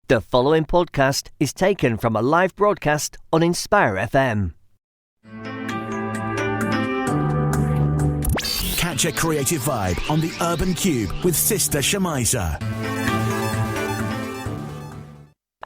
The following podcast is taken from a live broadcast on Inspire FM. Catch a creative vibe on the Urban Kube with Sister Shemiza.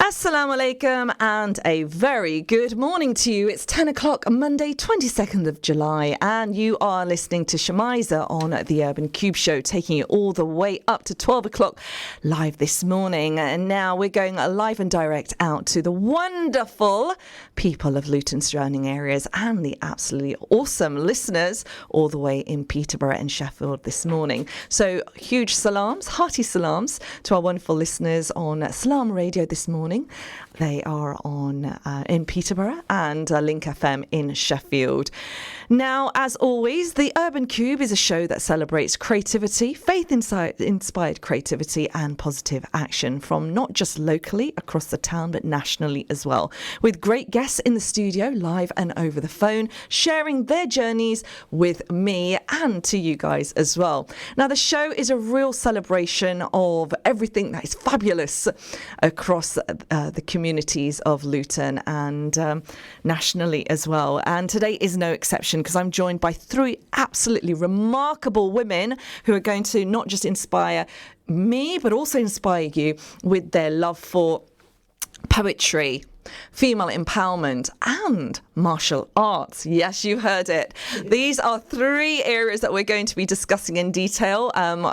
Assalamu alaikum and a very good morning to you. It's 10 o'clock Monday, 22nd of July, and you are listening to Shemiza on the Urban Kube show, taking you all the way up to 12 o'clock live this morning. And now we're going live and direct out to the wonderful people of Luton surrounding areas and the absolutely awesome listeners all the way in Peterborough and Sheffield this morning. So huge salams, hearty salams to our wonderful listeners on Salam Radio this morning. They are on in Peterborough and Link FM in Sheffield. Now, as always, the Urban Kube is a show that celebrates creativity, faith-inspired creativity and positive action from not just locally across the town, but nationally as well, with great guests in the studio, live and over the phone, sharing their journeys with me and to you guys as well. Now, the show is a real celebration of everything that is fabulous across the communities of Luton and nationally as well. And today is no exception, because I'm joined by three absolutely remarkable women who are going to not just inspire me, but also inspire you with their love for poetry, female empowerment and martial arts. Yes, you heard it. These are three areas that we're going to be discussing in detail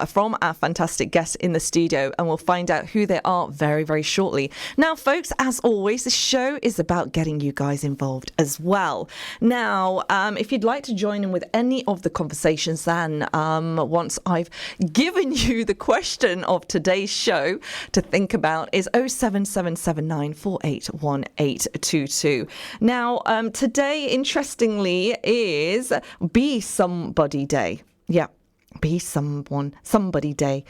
from our fantastic guests in the studio, and we'll find out who they are very, very shortly. Now, folks, as always, the show is about getting you guys involved as well. Now, if you'd like to join in with any of the conversations, then once I've given you the question of today's show to think about is 07779481822. Now, today, interestingly, is Be Somebody Day. Yeah. Be somebody day.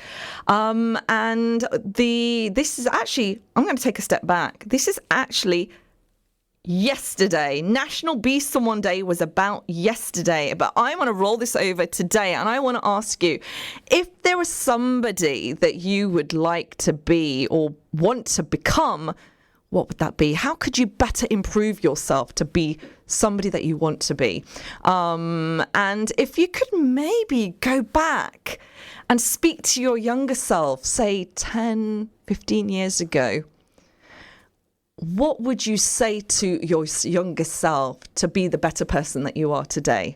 And this is actually, I'm going to take a step back. This is actually yesterday. National Be Someone Day was about yesterday, but I want to roll this over today, and I want to ask you, if there was somebody that you would like to be or want to become, what would that be? How could you better improve yourself to be somebody that you want to be? And if you could maybe go back and speak to your younger self, say 10, 15 years ago, what would you say to your younger self to be the better person that you are today?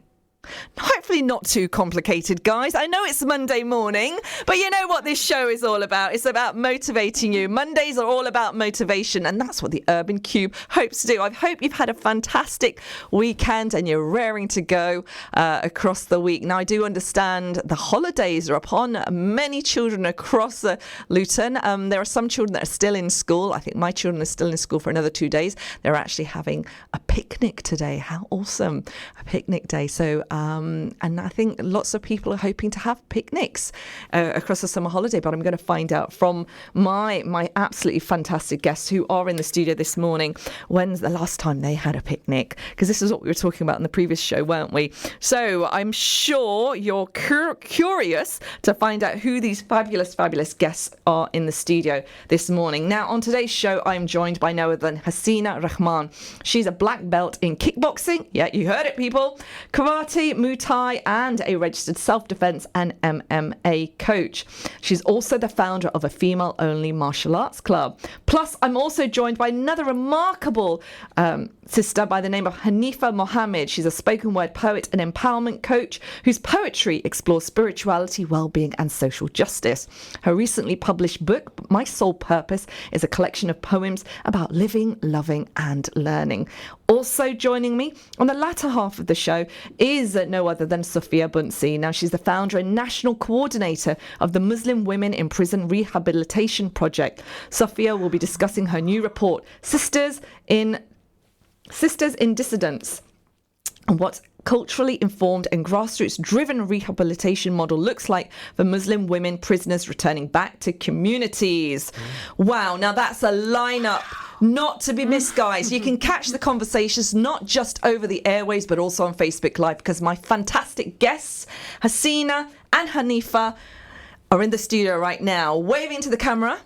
Hopefully not too complicated, guys. I know it's Monday morning, but you know what this show is all about. It's about motivating you. Mondays are all about motivation, and that's what the Urban Kube hopes to do. I hope you've had a fantastic weekend and you're raring to go across the week. Now, I do understand the holidays are upon many children across Luton. There are some children that are still in school. I think my children are still in school for another 2 days. They're actually having a picnic today. How awesome. A picnic day. So, and I think lots of people are hoping to have picnics across the summer holiday, but I'm going to find out from my absolutely fantastic guests who are in the studio this morning, when's the last time they had a picnic? Because this is what we were talking about in the previous show, weren't we? So I'm sure you're curious to find out who these fabulous guests are in the studio this morning. Now, on today's show, I'm joined by no other than Hasina Rehman. She's a black belt in kickboxing. Yeah, you heard it, people. Karate, Muay Thai, and a registered Self Defence and MMA Coach. She's also the founder of a female-only martial arts club. Plus, I'm also joined by another remarkable sister by the name of Haneefah Muhammad. She's a spoken word poet and empowerment coach whose poetry explores spirituality, well-being, and social justice. Her recently published book, My Sole Purpose, is a collection of poems about living, loving, and learning. Also joining me on the latter half of the show is no other than Sofia Buncy. Now, she's the founder and national coordinator of the Muslim Women in Prison Rehabilitation Project. Sofia will be discussing her new report, Sisters in Dissidence, and what culturally informed and grassroots-driven rehabilitation model looks like for Muslim women prisoners returning back to communities. Wow, now that's a lineup not to be missed, guys. You can catch the conversations not just over the airways, but also on Facebook Live, because my fantastic guests, Hasina and Haneefah, are in the studio right now, waving to the camera.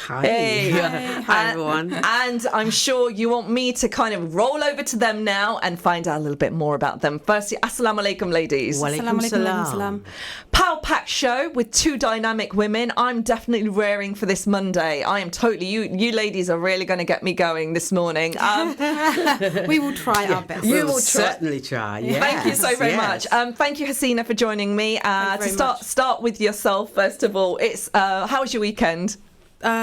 Hi. Hey. Hi, everyone. And I'm sure you want me to kind of roll over to them now and find out a little bit more about them. Firstly, assalamu alaikum, ladies. Walaikum salam. Power Pack show with two dynamic women. I'm definitely raring for this Monday. I am totally. You ladies are really going to get me going this morning. We will try our best. You will certainly try. Yes. Thank you so very much. Thank you, Hasina, for joining me. Start with yourself first of all. It's how was your weekend?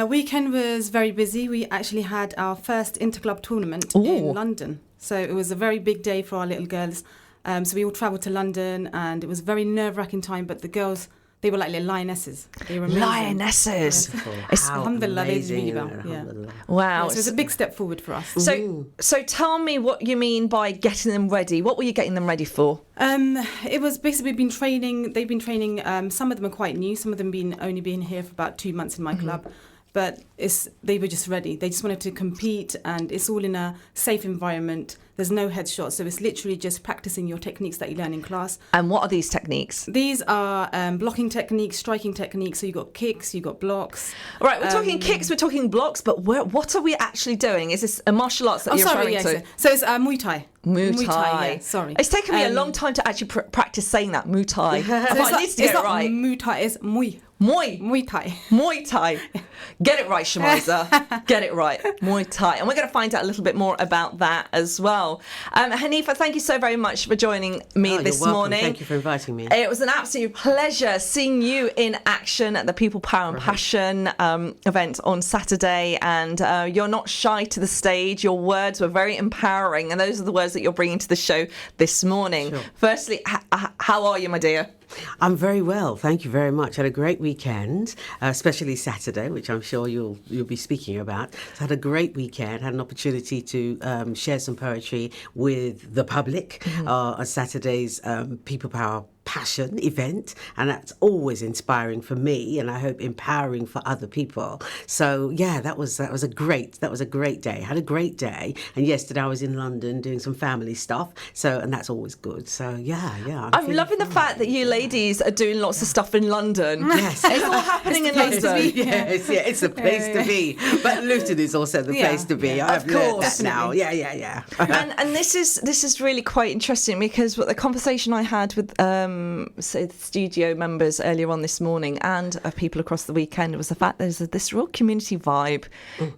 Weekend was very busy. We actually had our first interclub tournament in London. So it was a very big day for our little girls. So we all travelled to London and it was a very nerve-wracking time. But the girls, they were like little lionesses. They were amazing. Lionesses. Alhamdulillah, they did really well. Yeah. Wow. So it was a big step forward for us. So tell me what you mean by getting them ready. What were you getting them ready for? It was basically been training. They've been training. Some of them are quite new. Some of them only been here for about 2 months in my club. But they were just ready. They just wanted to compete, and it's all in a safe environment. There's no headshots, so it's literally just practicing your techniques that you learn in class. And what are these techniques? These are blocking techniques, striking techniques. So you've got kicks, you've got blocks. All right, we're talking kicks, we're talking blocks, but what are we actually doing? Is this a martial arts that you're referring to? So it's Muay Thai. Muay Thai. Yeah, sorry. It's taken me a long time to actually practice saying that, Muay Thai. I need to get it right. Muay Thai, it's Muay. Muay Thai. Muay Thai. Get it right, Shemiza. Get it right. Muay Thai. And we're going to find out a little bit more about that as well. Haneefah, thank you so very much for joining me this morning. Thank you for inviting me. It was an absolute pleasure seeing you in action at the People, Power and Passion event on Saturday. And you're not shy to the stage. Your words were very empowering. And those are the words that you're bringing to the show this morning. Sure. Firstly, how are you, my dear? I'm very well, thank you very much. Had a great weekend, especially Saturday, which I'm sure you'll be speaking about. So had a great weekend, had an opportunity to share some poetry with the public on Saturday's People Power Passion event, and that's always inspiring for me, and I hope empowering for other people. So yeah, that was a great day. Had a great day, and yesterday I was in London doing some family stuff. So, and that's always good. So yeah. I'm loving the fact that you ladies are doing lots of stuff in London. Yes, it's all happening in London. Yes, it's the place to be. But Luton is also the place to be. I've learned that now. Yeah. and this is really quite interesting because what the conversation I had with the studio members earlier on this morning and people across the weekend was the fact there's this real community vibe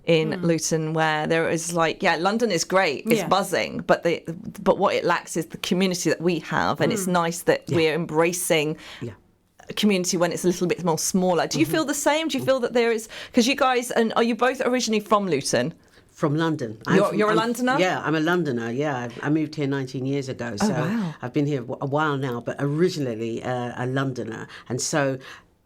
in Luton where there is London is great, it's buzzing, but what it lacks is the community that we have, and it's nice that we're embracing community when it's a little bit more smaller. Do you feel the same? Do you feel that there is, because you guys, and are you both originally from Luton? From London. You're a Londoner? Yeah, I'm a Londoner. Yeah, I moved here 19 years ago. So I've been here a while now, but originally a Londoner. And so,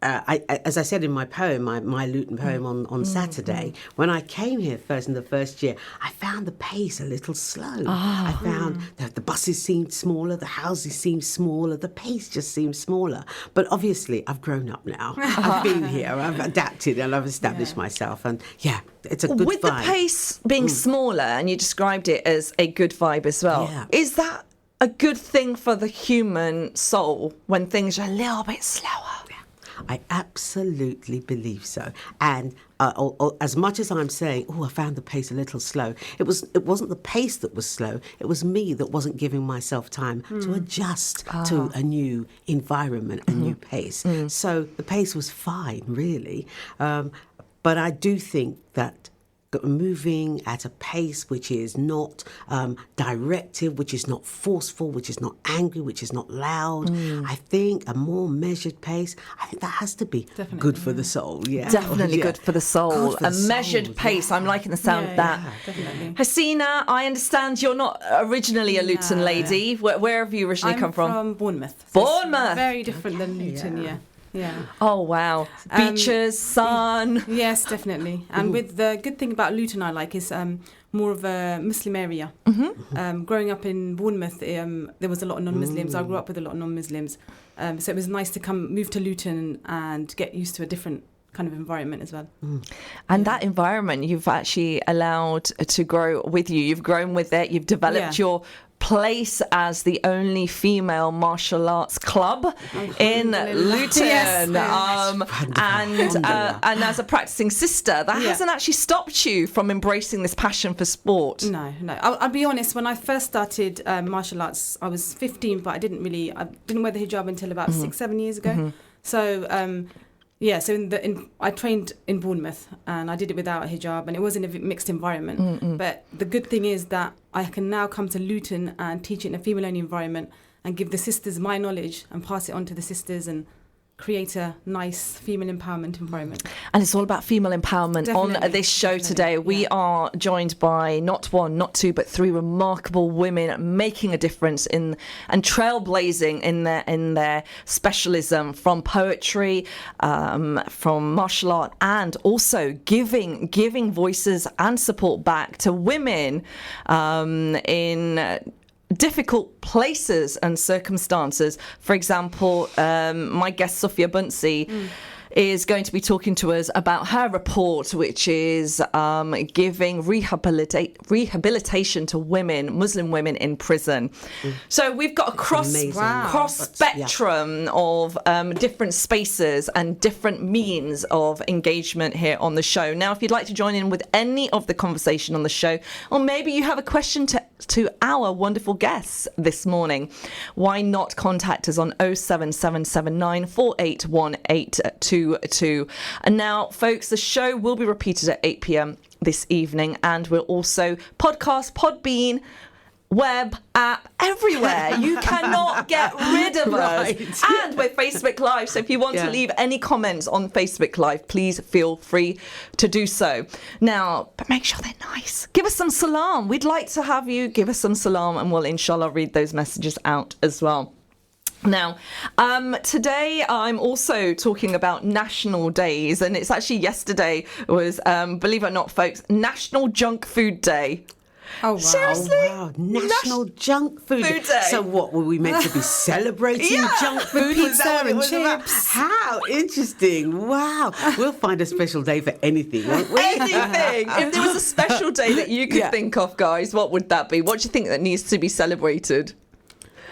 as I said in my poem, my Luton poem on Saturday, when I came here in the first year, I found the pace a little slow. I found that the buses seemed smaller, the houses seemed smaller, the pace just seemed smaller. But obviously, I've grown up now. I've been here, I've adapted, and I've established myself. And it's a good with vibe. The pace being smaller, and you described it as a good vibe as well. Yeah. Is that a good thing for the human soul when things are a little bit slower? I absolutely believe so. And as much as I'm saying, I found the pace a little slow, it wasn't the pace that was slow. It was me that wasn't giving myself time to adjust to a new environment, a new pace. So the pace was fine, really. But I do think that moving at a pace which is not directive, which is not forceful, which is not angry, which is not loud. I think a more measured pace, I think that has to be good for the soul. Yeah, definitely good for the soul. Good for the measured soul, pace. I'm liking the sound of that. Definitely. Hasina, I understand you're not originally a Luton lady. Where have you originally come from? I'm from Bournemouth. So Bournemouth. Very different than Luton. Yeah. Oh, wow. Beaches, sun. Yes, definitely. And with the good thing about Luton I like is more of a Muslim area. Growing up in Bournemouth, there was a lot of non-Muslims. I grew up with a lot of non-Muslims. So it was nice to move to Luton and get used to a different kind of environment as well. And that environment you've actually allowed to grow with you. You've grown with it. You've developed your place as the only female martial arts club in Luton. And as a practicing sister, that hasn't actually stopped you from embracing this passion for sport. No. I'll be honest, when I first started martial arts, I was 15, but I didn't wear the hijab until about 6-7 years ago. So I trained in Bournemouth, and I did it without a hijab, and it was in a mixed environment. But the good thing is that I can now come to Luton and teach it in a female-only environment and give the sisters my knowledge and pass it on to the sisters and create a nice female empowerment environment. And it's all about female empowerment. Definitely, on this show today. We are joined by not one, not two, but three remarkable women making a difference and trailblazing in their specialism, from poetry, from martial art, and also giving voices and support back to women in difficult places and circumstances. For example, my guest Sofia Buncy is going to be talking to us about her report, which is giving rehabilitation to Muslim women in prison. So we've got a cross spectrum of different spaces and different means of engagement here on the show. Now, if you'd like to join in with any of the conversation on the show, or maybe you have a question to our wonderful guests this morning, why not contact us on 07779 481 822. And now, folks, the show will be repeated at 8 p.m. this evening, and we'll also podcast, Podbean, web, app, everywhere. You cannot get rid of us. And we're Facebook Live, so if you want to leave any comments on Facebook Live, please feel free to do so. Now, but make sure they're nice. Give us some salam. We'd like to have you give us some salam, and we'll inshallah read those messages out as well. Now, today I'm also talking about national days, and it's actually yesterday was, believe it or not, folks, National Junk Food Day. Oh, wow. Seriously? Oh, wow. National Junk Food Day. Day. So what, were we meant to be celebrating junk food? Pizza and chips. About? How interesting. Wow. We'll find a special day for anything, won't we? Anything. If there was a special day that you could think of, guys, what would that be? What do you think that needs to be celebrated?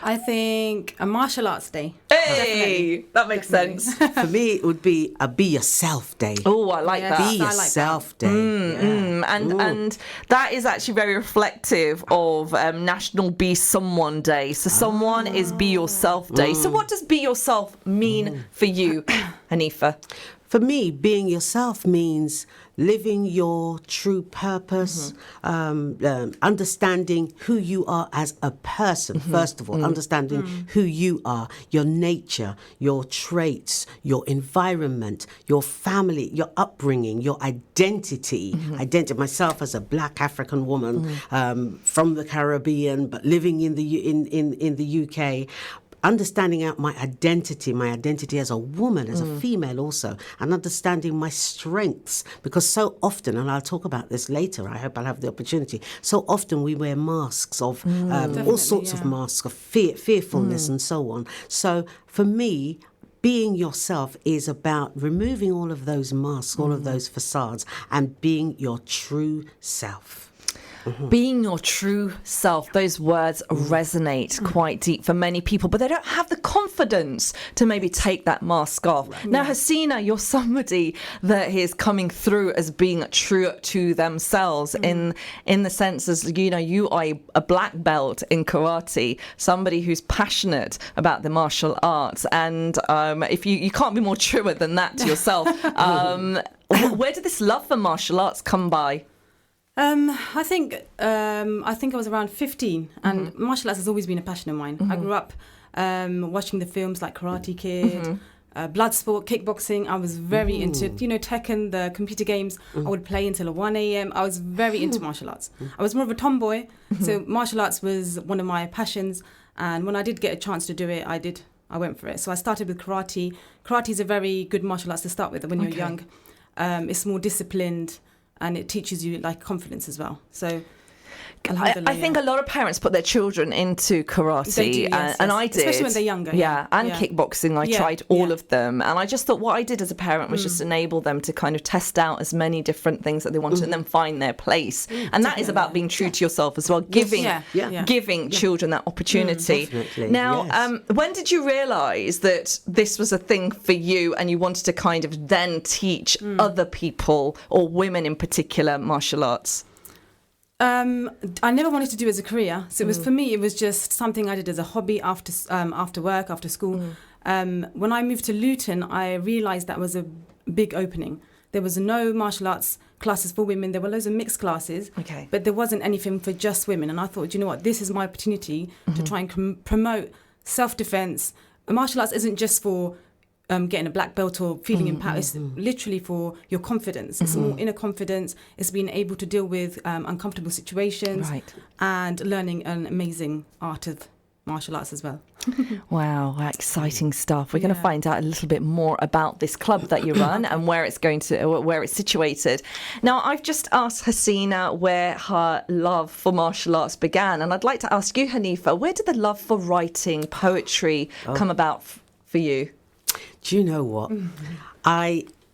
I think a martial arts day. Hey, that makes sense. For me, it would be a Be Yourself Day. Oh, I like that. Be Yourself Day. And that is actually very reflective of National Be Someone Day. So someone is Be Yourself Day. So what does Be Yourself mean for you, Haneefah? For me, being yourself means living your true purpose, understanding who you are as a person, first of all, understanding who you are, your nature, your traits, your environment, your family, your upbringing, your identity. Myself as a black African woman from the Caribbean, but living in the UK. Understanding out my identity as a woman, as a female also, and understanding my strengths, because so often, and I'll talk about this later, I hope I'll have the opportunity, so often we wear masks of all sorts of masks of fearfulness and so on. So for me, being yourself is about removing all of those masks, all of those facades, and being your true self. Being your true self, those words resonate quite deep for many people, but they don't have the confidence to maybe take that mask off. Now, Hasina, you're somebody that is coming through as being true to themselves in the sense as, you know, you are a black belt in karate, somebody who's passionate about the martial arts, and if you can't be more truer than that to yourself. Where did this love for martial arts come by? I think I was around 15, and martial arts has always been a passion of mine. I grew up watching the films like Karate Kid, Bloodsport, kickboxing. I was very into, Tekken, the computer games. I would play until 1 a.m. I was very into martial arts. I was more of a tomboy, so martial arts was one of my passions. And when I did get a chance to do it, I went for it. So I started with karate. Karate is a very good martial arts to start with when you're young. It's more disciplined, and it teaches you like confidence as well. So I think a lot of parents put their children into karate, They do, yes, and yes. I did. Especially when they're younger. Yeah, and Yeah. kickboxing. I Yeah, tried all yeah. of them. And I just thought what I did as a parent was just enable them to kind of test out as many different things that they wanted and then find their place. And that is about being true to yourself as well, giving children that opportunity. Definitely, Now, yes. when did you realise that this was a thing for you and you wanted to kind of then teach other people, or women in particular, martial arts? I never wanted to do it as a career. So it was, for me, it was just something I did as a hobby after work, after school. When I moved to Luton, I realised that was a big opening. There was no martial arts classes for women. There were loads of mixed classes, but there wasn't anything for just women. And I thought, you know what, this is my opportunity to try and promote self-defence. Martial arts isn't just for getting a black belt or feeling empowered. It's literally for your confidence. It's more inner confidence. It's being able to deal with uncomfortable situations and learning an amazing art of martial arts as well. Wow, exciting stuff. We're going to find out a little bit more about this club that you run and where it's situated. Now, I've just asked Hasina where her love for martial arts began, and I'd like to ask you, Haneefah, where did the love for writing poetry come about for you? Do you know what?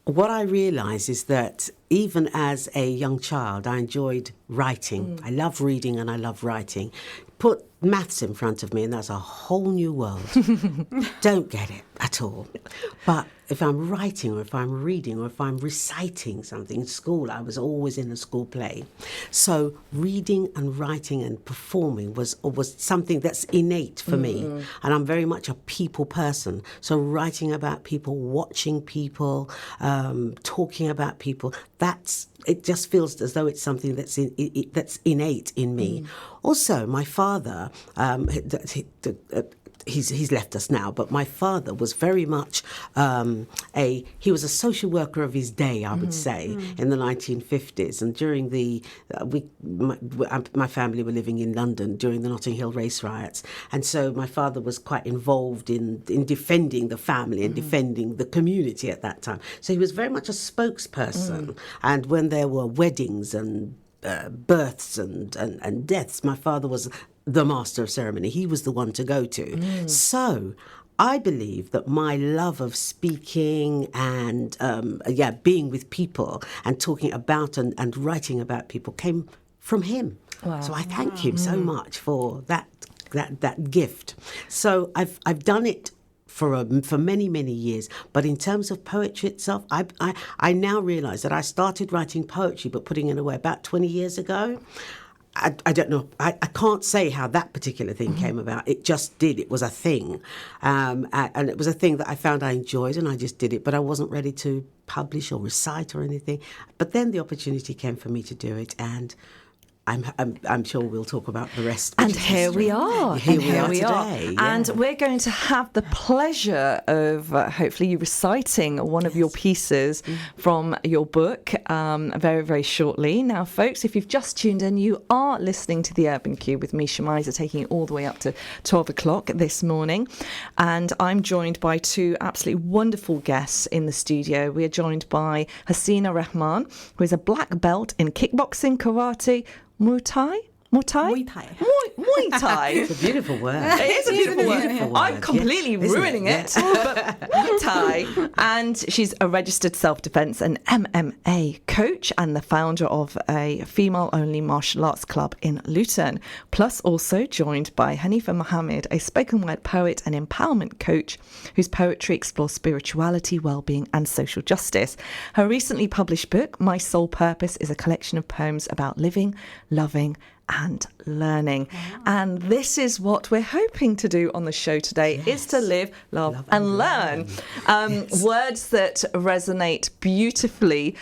What I realise is that even as a young child, I enjoyed writing. I love reading and I love writing. Put maths in front of me and that's a whole new world. Don't get it at all. But if I'm writing or if I'm reading or if I'm reciting something in school, I was always in a school play. So reading and writing and performing was something that's innate for me. And I'm very much a people person. So writing about people, watching people, talking about people, it just feels as though it's something that's innate in me. Also, my father, he's left us now, but my father was very much he was a social worker of his day, I would say, in the 1950s. And during my family were living in London during the Notting Hill race riots. And so my father was quite involved in defending the family and defending the community at that time. So he was very much a spokesperson. And when there were weddings and births and deaths, my father was the master of ceremony. He was the one to go to. So I believe that my love of speaking and being with people and talking about and writing about people came from him. Wow. So I thank him so much for that gift. So I've done it for many, many years. But in terms of poetry itself, I now realise that I started writing poetry but putting it away about 20 years ago. I don't know. I can't say how that particular thing came about. It just did. It was a thing. And it was a thing that I found I enjoyed and I just did it. But I wasn't ready to publish or recite or anything. But then the opportunity came for me to do it, and I'm sure we'll talk about the rest. And here we are. Here we are today. Yeah. And we're going to have the pleasure of hopefully you reciting one of your pieces from your book very, very shortly. Now, folks, if you've just tuned in, you are listening to the Urban Kube with me, Shemiza, taking it all the way up to 12 o'clock this morning. And I'm joined by two absolutely wonderful guests in the studio. We are joined by Hasina Rehman, who is a black belt in kickboxing, karate, Muay Thai? Muay Thai? Muay Thai. Muay Thai. It's a beautiful word. It is a beautiful word. I'm completely ruining it. But Muay Thai. And she's a registered self-defence and MMA coach and the founder of a female-only martial arts club in Luton. Plus also joined by Haneefah Muhammad, a spoken word poet and empowerment coach whose poetry explores spirituality, well-being and social justice. Her recently published book, My Sole Purpose, is a collection of poems about living, loving and learning. And this is what we're hoping to do on the show today, is to live, love and learn. Words that resonate beautifully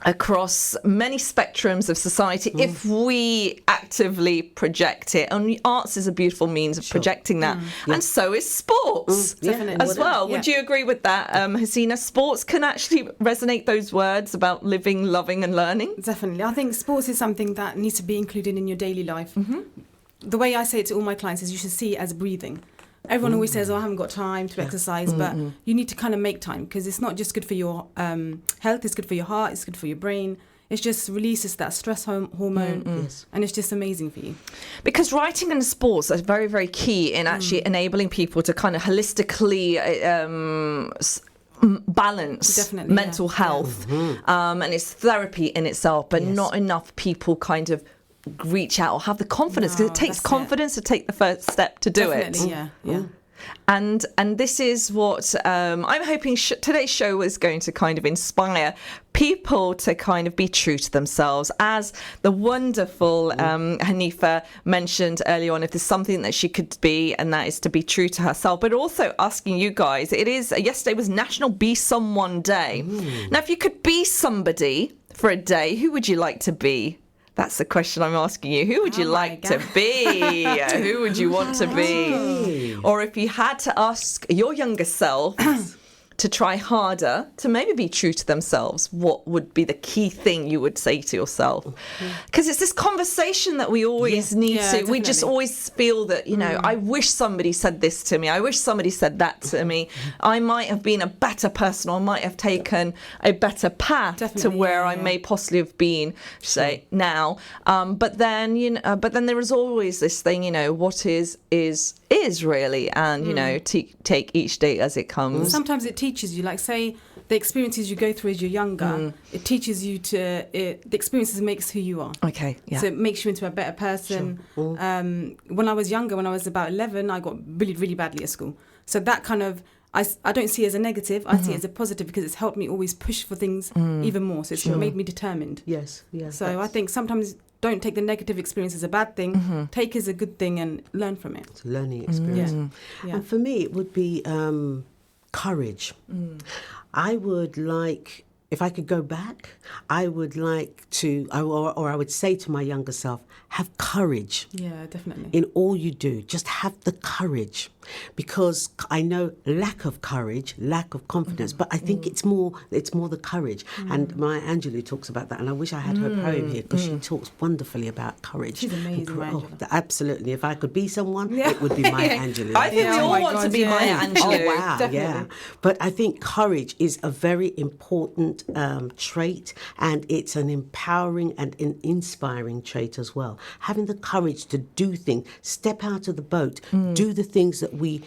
across many spectrums of society if we actively project it. And arts is a beautiful means of projecting that. And so is sports definitely. as well. Would you agree with that, Hasina? Sports can actually resonate those words about living, loving and learning? Definitely. I think sports is something that needs to be included in your daily life. The way I say it to all my clients is you should see it as breathing. Everyone always says, I haven't got time to exercise, but you need to kind of make time, because it's not just good for your health, it's good for your heart, it's good for your brain, it just releases that stress hormone, and it's just amazing for you. Because writing and sports are very, very key in actually enabling people to kind of holistically balance mental health, and it's therapy in itself, but not enough people kind of reach out or have the confidence, because it takes confidence to take the first step to do it. And this is what I'm hoping today's show is going to kind of inspire people to kind of be true to themselves, as the wonderful Haneefah mentioned earlier on. If there's something that she could be, and that is to be true to herself, but also asking you guys, yesterday was National Be Someone Day. Now, if you could be somebody for a day, who would you like to be? That's the question I'm asking you. Who would you like to be? Who would you want to be? Or if you had to ask your younger self to try harder, to maybe be true to themselves, what would be the key thing you would say to yourself? Because it's this conversation that we always need to. Definitely. We just always feel that, I wish somebody said this to me. I wish somebody said that to me. I might have been a better person, or I might have taken a better path to where I may possibly have been, say, now. But then there is always this thing, what is really, and, take each day as it comes. Sometimes it teaches you, like, say, the experiences you go through as you're younger, it teaches you the experiences makes who you are. Okay, yeah. So it makes you into a better person. Sure. When I was younger, when I was about 11, I got bullied really badly at school. So that kind of, I don't see it as a negative, I see it as a positive, because it's helped me always push for things even more. So it's made me determined. Yes. So I think sometimes don't take the negative experience as a bad thing, take it as a good thing and learn from it. It's a learning experience. Yeah. And for me, it would be courage. I would like, if I could go back, I would like to, or I would say to my younger self, have courage. Yeah, definitely. In all you do, just have the courage. Because I know lack of courage, lack of confidence, but I think it's more the courage. And Maya Angelou talks about that, and I wish I had her poem here, because she talks wonderfully about courage. She's amazing, Maya Angelou. Absolutely. If I could be someone, it would be Maya Angelou. I think we all want to be Maya Angelou. Oh, wow, definitely. Yeah. But I think courage is a very important trait, and it's an empowering and an inspiring trait as well. Having the courage to do things, step out of the boat, do the things that we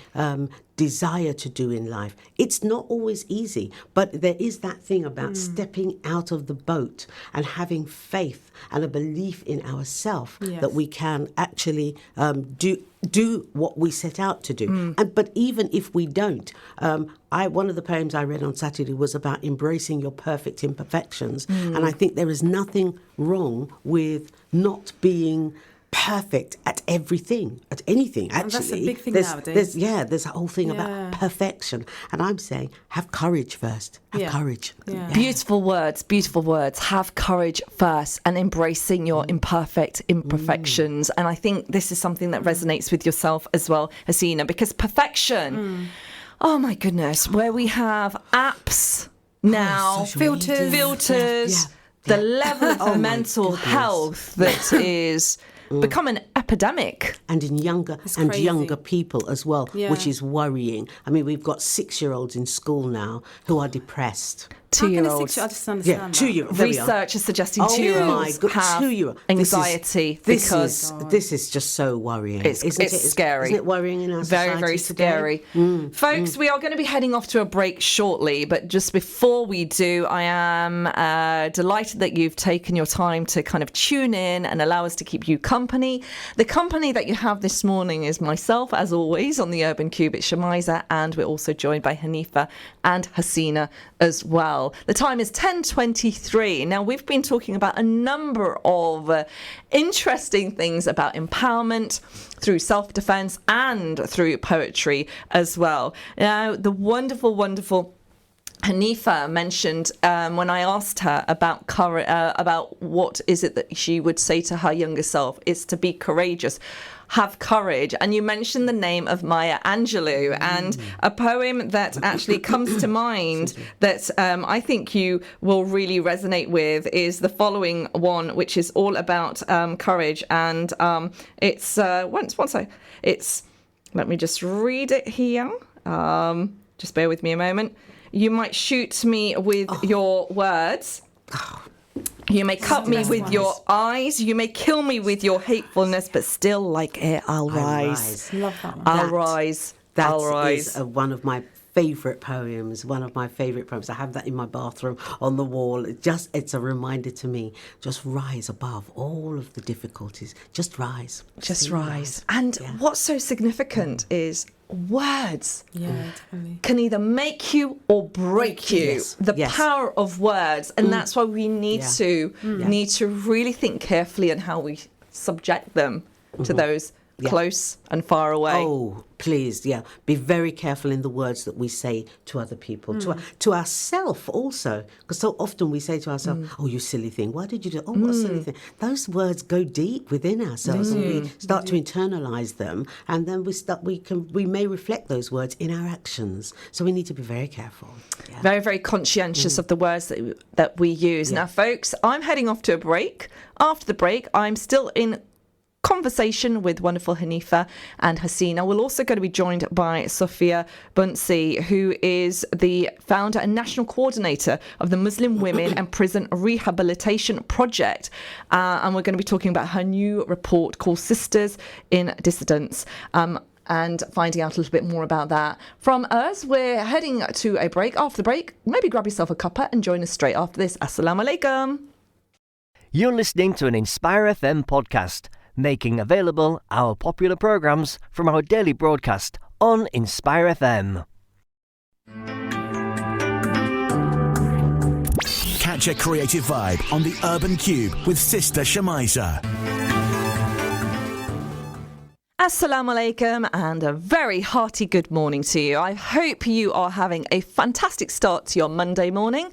desire to do in life. It's not always easy, but there is that thing about stepping out of the boat and having faith and a belief in ourselves that we can actually do what we set out to do. But even if we don't, one of the poems I read on Saturday was about embracing your perfect imperfections. And I think there is nothing wrong with not being perfect at everything, at anything. Actually, and that's a big thing nowadays. There's a whole thing about perfection, and I'm saying have courage first. Have courage. Yeah. Beautiful words. Have courage first, and embracing your imperfections. And I think this is something that resonates with yourself as well, Hasina, because perfection. Oh my goodness, where we have apps now, filters. The level of mental health that is become an epidemic. And in younger people as well, which is worrying. I mean, we've got 6-year-olds in school now who are depressed. 2-year-olds. I just understand 2-year-olds. Research is suggesting 2-year-olds have anxiety because this is just so worrying. It's scary. Isn't it worrying in our society Very, very today? scary. Folks, we are going to be heading off to a break shortly, but just before we do, I am delighted that you've taken your time to kind of tune in and allow us to keep you company. The company that you have this morning is myself, as always, on the Urban Kube. It's Shemiza, and we're also joined by Haneefah and Hasina as well. The time is 10:23. Now, we've been talking about a number of interesting things about empowerment through self-defense and through poetry as well. Now, the wonderful Haneefah mentioned when I asked her about what is it that she would say to her younger self, is to be courageous. Have courage. And you mentioned the name of Maya Angelou, and a poem that actually comes to mind that I think you will really resonate with is the following one, which is all about courage. And it's let me just read it here. Just bear with me a moment. You might shoot me with your words. You may cut me with your eyes, you may kill me with your hatefulness, but still, like it, I'll rise. Love that one. I'll rise. I'll rise. That is one of my favourite poems, one of my favourite poems. I have that in my bathroom on the wall. It's a reminder to me, just rise above all of the difficulties. Just rise. Just rise. And what's so significant is words can either make you or break you. Yes. The Yes. power of words, and that's why we need to really think carefully on how we subject them to those close and far away. Oh, please, be very careful in the words that we say to other people, to ourselves also, because so often we say to ourselves, "Oh, you silly thing! Why did you do? Oh, what a silly thing!" Those words go deep within ourselves, and we start to internalize them, and then we may reflect those words in our actions. So we need to be very careful. Yeah. Very, very conscientious of the words that we use. Now, folks, I'm heading off to a break. After the break, I'm still in conversation with wonderful Haneefah and Hasina. We're also going to be joined by Sofia Buncy, who is the founder and national coordinator of the Muslim Women and Prison Rehabilitation Project. And we're going to be talking about her new report called Sisters in Dissidence. And finding out a little bit more about that from us. We're heading to a break. After the break, maybe grab yourself a cuppa and join us straight after this. Assalamu alaikum. You're listening to an Inspire FM podcast, making available our popular programs from our daily broadcast on Inspire FM. Catch a creative vibe on the Urban Kube with Sister Shemiza. Assalamu alaikum and a very hearty good morning to you. I hope you are having a fantastic start to your Monday morning,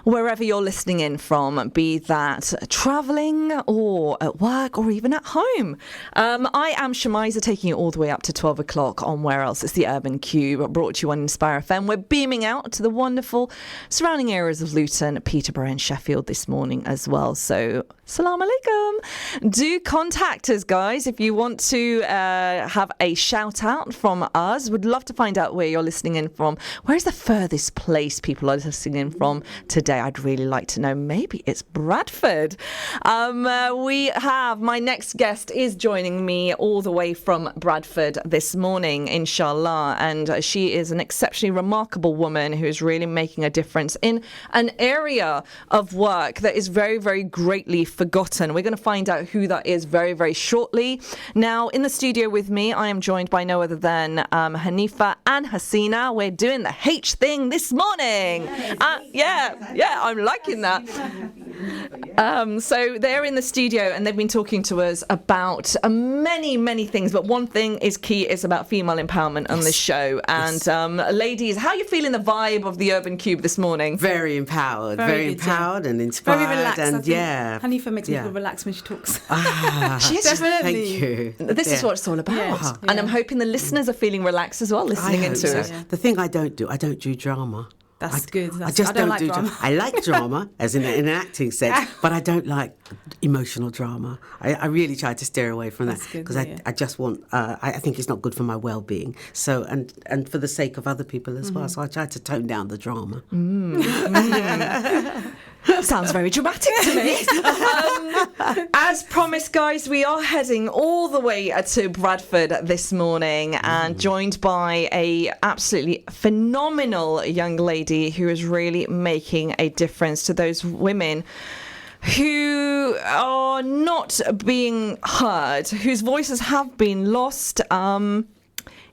wherever you're listening in from, be that travelling or at work or even at home. I am Shemiza, taking you all the way up to 12 o'clock on Where Else? It's the Urban Kube, brought to you on Inspire FM. We're beaming out to the wonderful surrounding areas of Luton, Peterborough and Sheffield this morning as well. So, assalamu alaikum. Do contact us, guys, if you want to have a shout out from us. Would love to find out where you're listening in from. Where's the furthest place people are listening in from today? I'd really like to know. Maybe it's Bradford. We have my next guest is joining me all the way from Bradford this morning, inshallah, and she is an exceptionally remarkable woman who is really making a difference in an area of work that is very, very greatly forgotten. We're going to find out who that is very, very shortly. Now, in the studio with me, I am joined by no other than Haneefah and Hasina. We're doing the H thing this morning. I'm liking that. So they're in the studio and they've been talking to us about many, many things. But one thing is key, is about female empowerment on this show. And ladies, how are you feeling the vibe of the Urban Cube this morning? Very empowered, very empowered and inspired. Very relaxed. And Haneefah makes me feel relaxed when she talks. She is. Definitely. Thank you. This is what it's all about. Yeah. And I'm hoping the listeners are feeling relaxed as well, listening into it. The thing I don't do drama. That's good. I just don't don't like do drama. I like drama, as in an acting sense, but I don't like emotional drama. I really try to steer away from that because I just want. I think it's not good for my well-being. So and for the sake of other people as well. So I try to tone down the drama. Sounds very dramatic to me. As promised, guys, we are heading all the way to Bradford this morning and joined by a absolutely phenomenal young lady who is really making a difference to those women who are not being heard, whose voices have been lost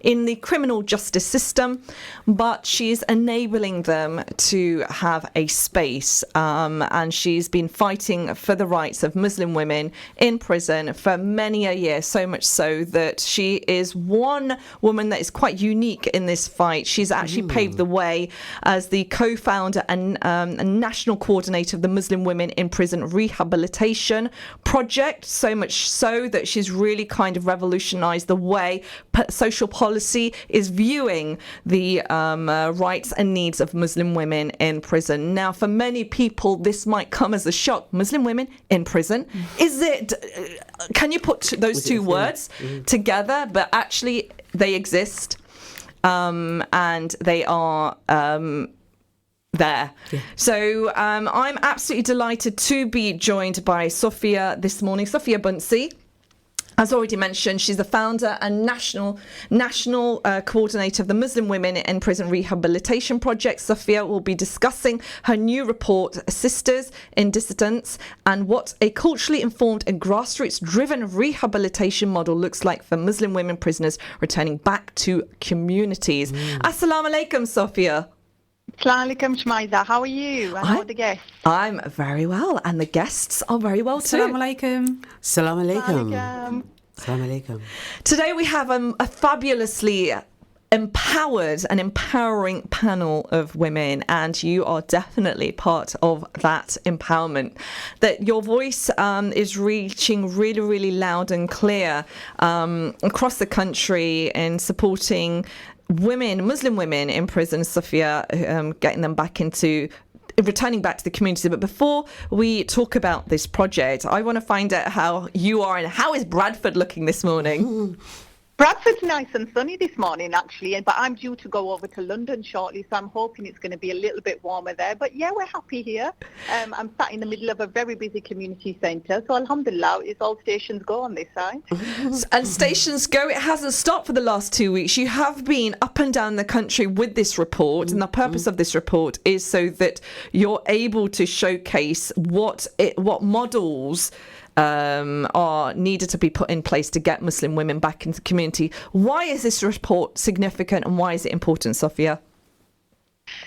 in the criminal justice system, but she's enabling them to have a space. And she's been fighting for the rights of Muslim women in prison for many a year, so much so that she is one woman that is quite unique in this fight. She's actually paved the way as the co-founder and national coordinator of the Muslim Women in Prison Rehabilitation Project, so much so that she's really kind of revolutionized the way social policy is viewing the rights and needs of Muslim women in prison. Now, for many people, this might come as a shock. Muslim women in prison? Is it? Can you put those two words together? But actually, they exist, and they are there. So I'm absolutely delighted to be joined by Sofia this morning, Sofia Buncy. As already mentioned, she's the founder and national coordinator of the Muslim Women in Prison Rehabilitation Project. Sofia will be discussing her new report, Sisters in Dissidence, and what a culturally informed and grassroots-driven rehabilitation model looks like for Muslim women prisoners returning back to communities. Assalamu alaikum, Sofia. Assalamu alaikum, Shemiza. How are you? And how are the guests? I'm very well, and the guests are very well too. Assalamu alaikum. Assalamu alaikum. Assalamu alaikum. Today we have a fabulously empowered and empowering panel of women, and you are definitely part of that empowerment. That your voice is reaching really, really loud and clear across the country in supporting women, Muslim women in prison, Sofia, getting them back into returning back to the community. But before we talk about this project, I want to find out how you are and how is Bradford looking this morning? Bradford's nice and sunny this morning, actually, but I'm due to go over to London shortly, so I'm hoping it's going to be a little bit warmer there. But yeah, we're happy here. I'm sat in the middle of a very busy community centre, so alhamdulillah, it's all stations go on this side. And stations go, it hasn't stopped for the last 2 weeks. You have been up and down the country with this report, and the purpose of this report is so that you're able to showcase what models are needed to be put in place to get Muslim women back into the community. Why is this report significant and why is it important, Sofia?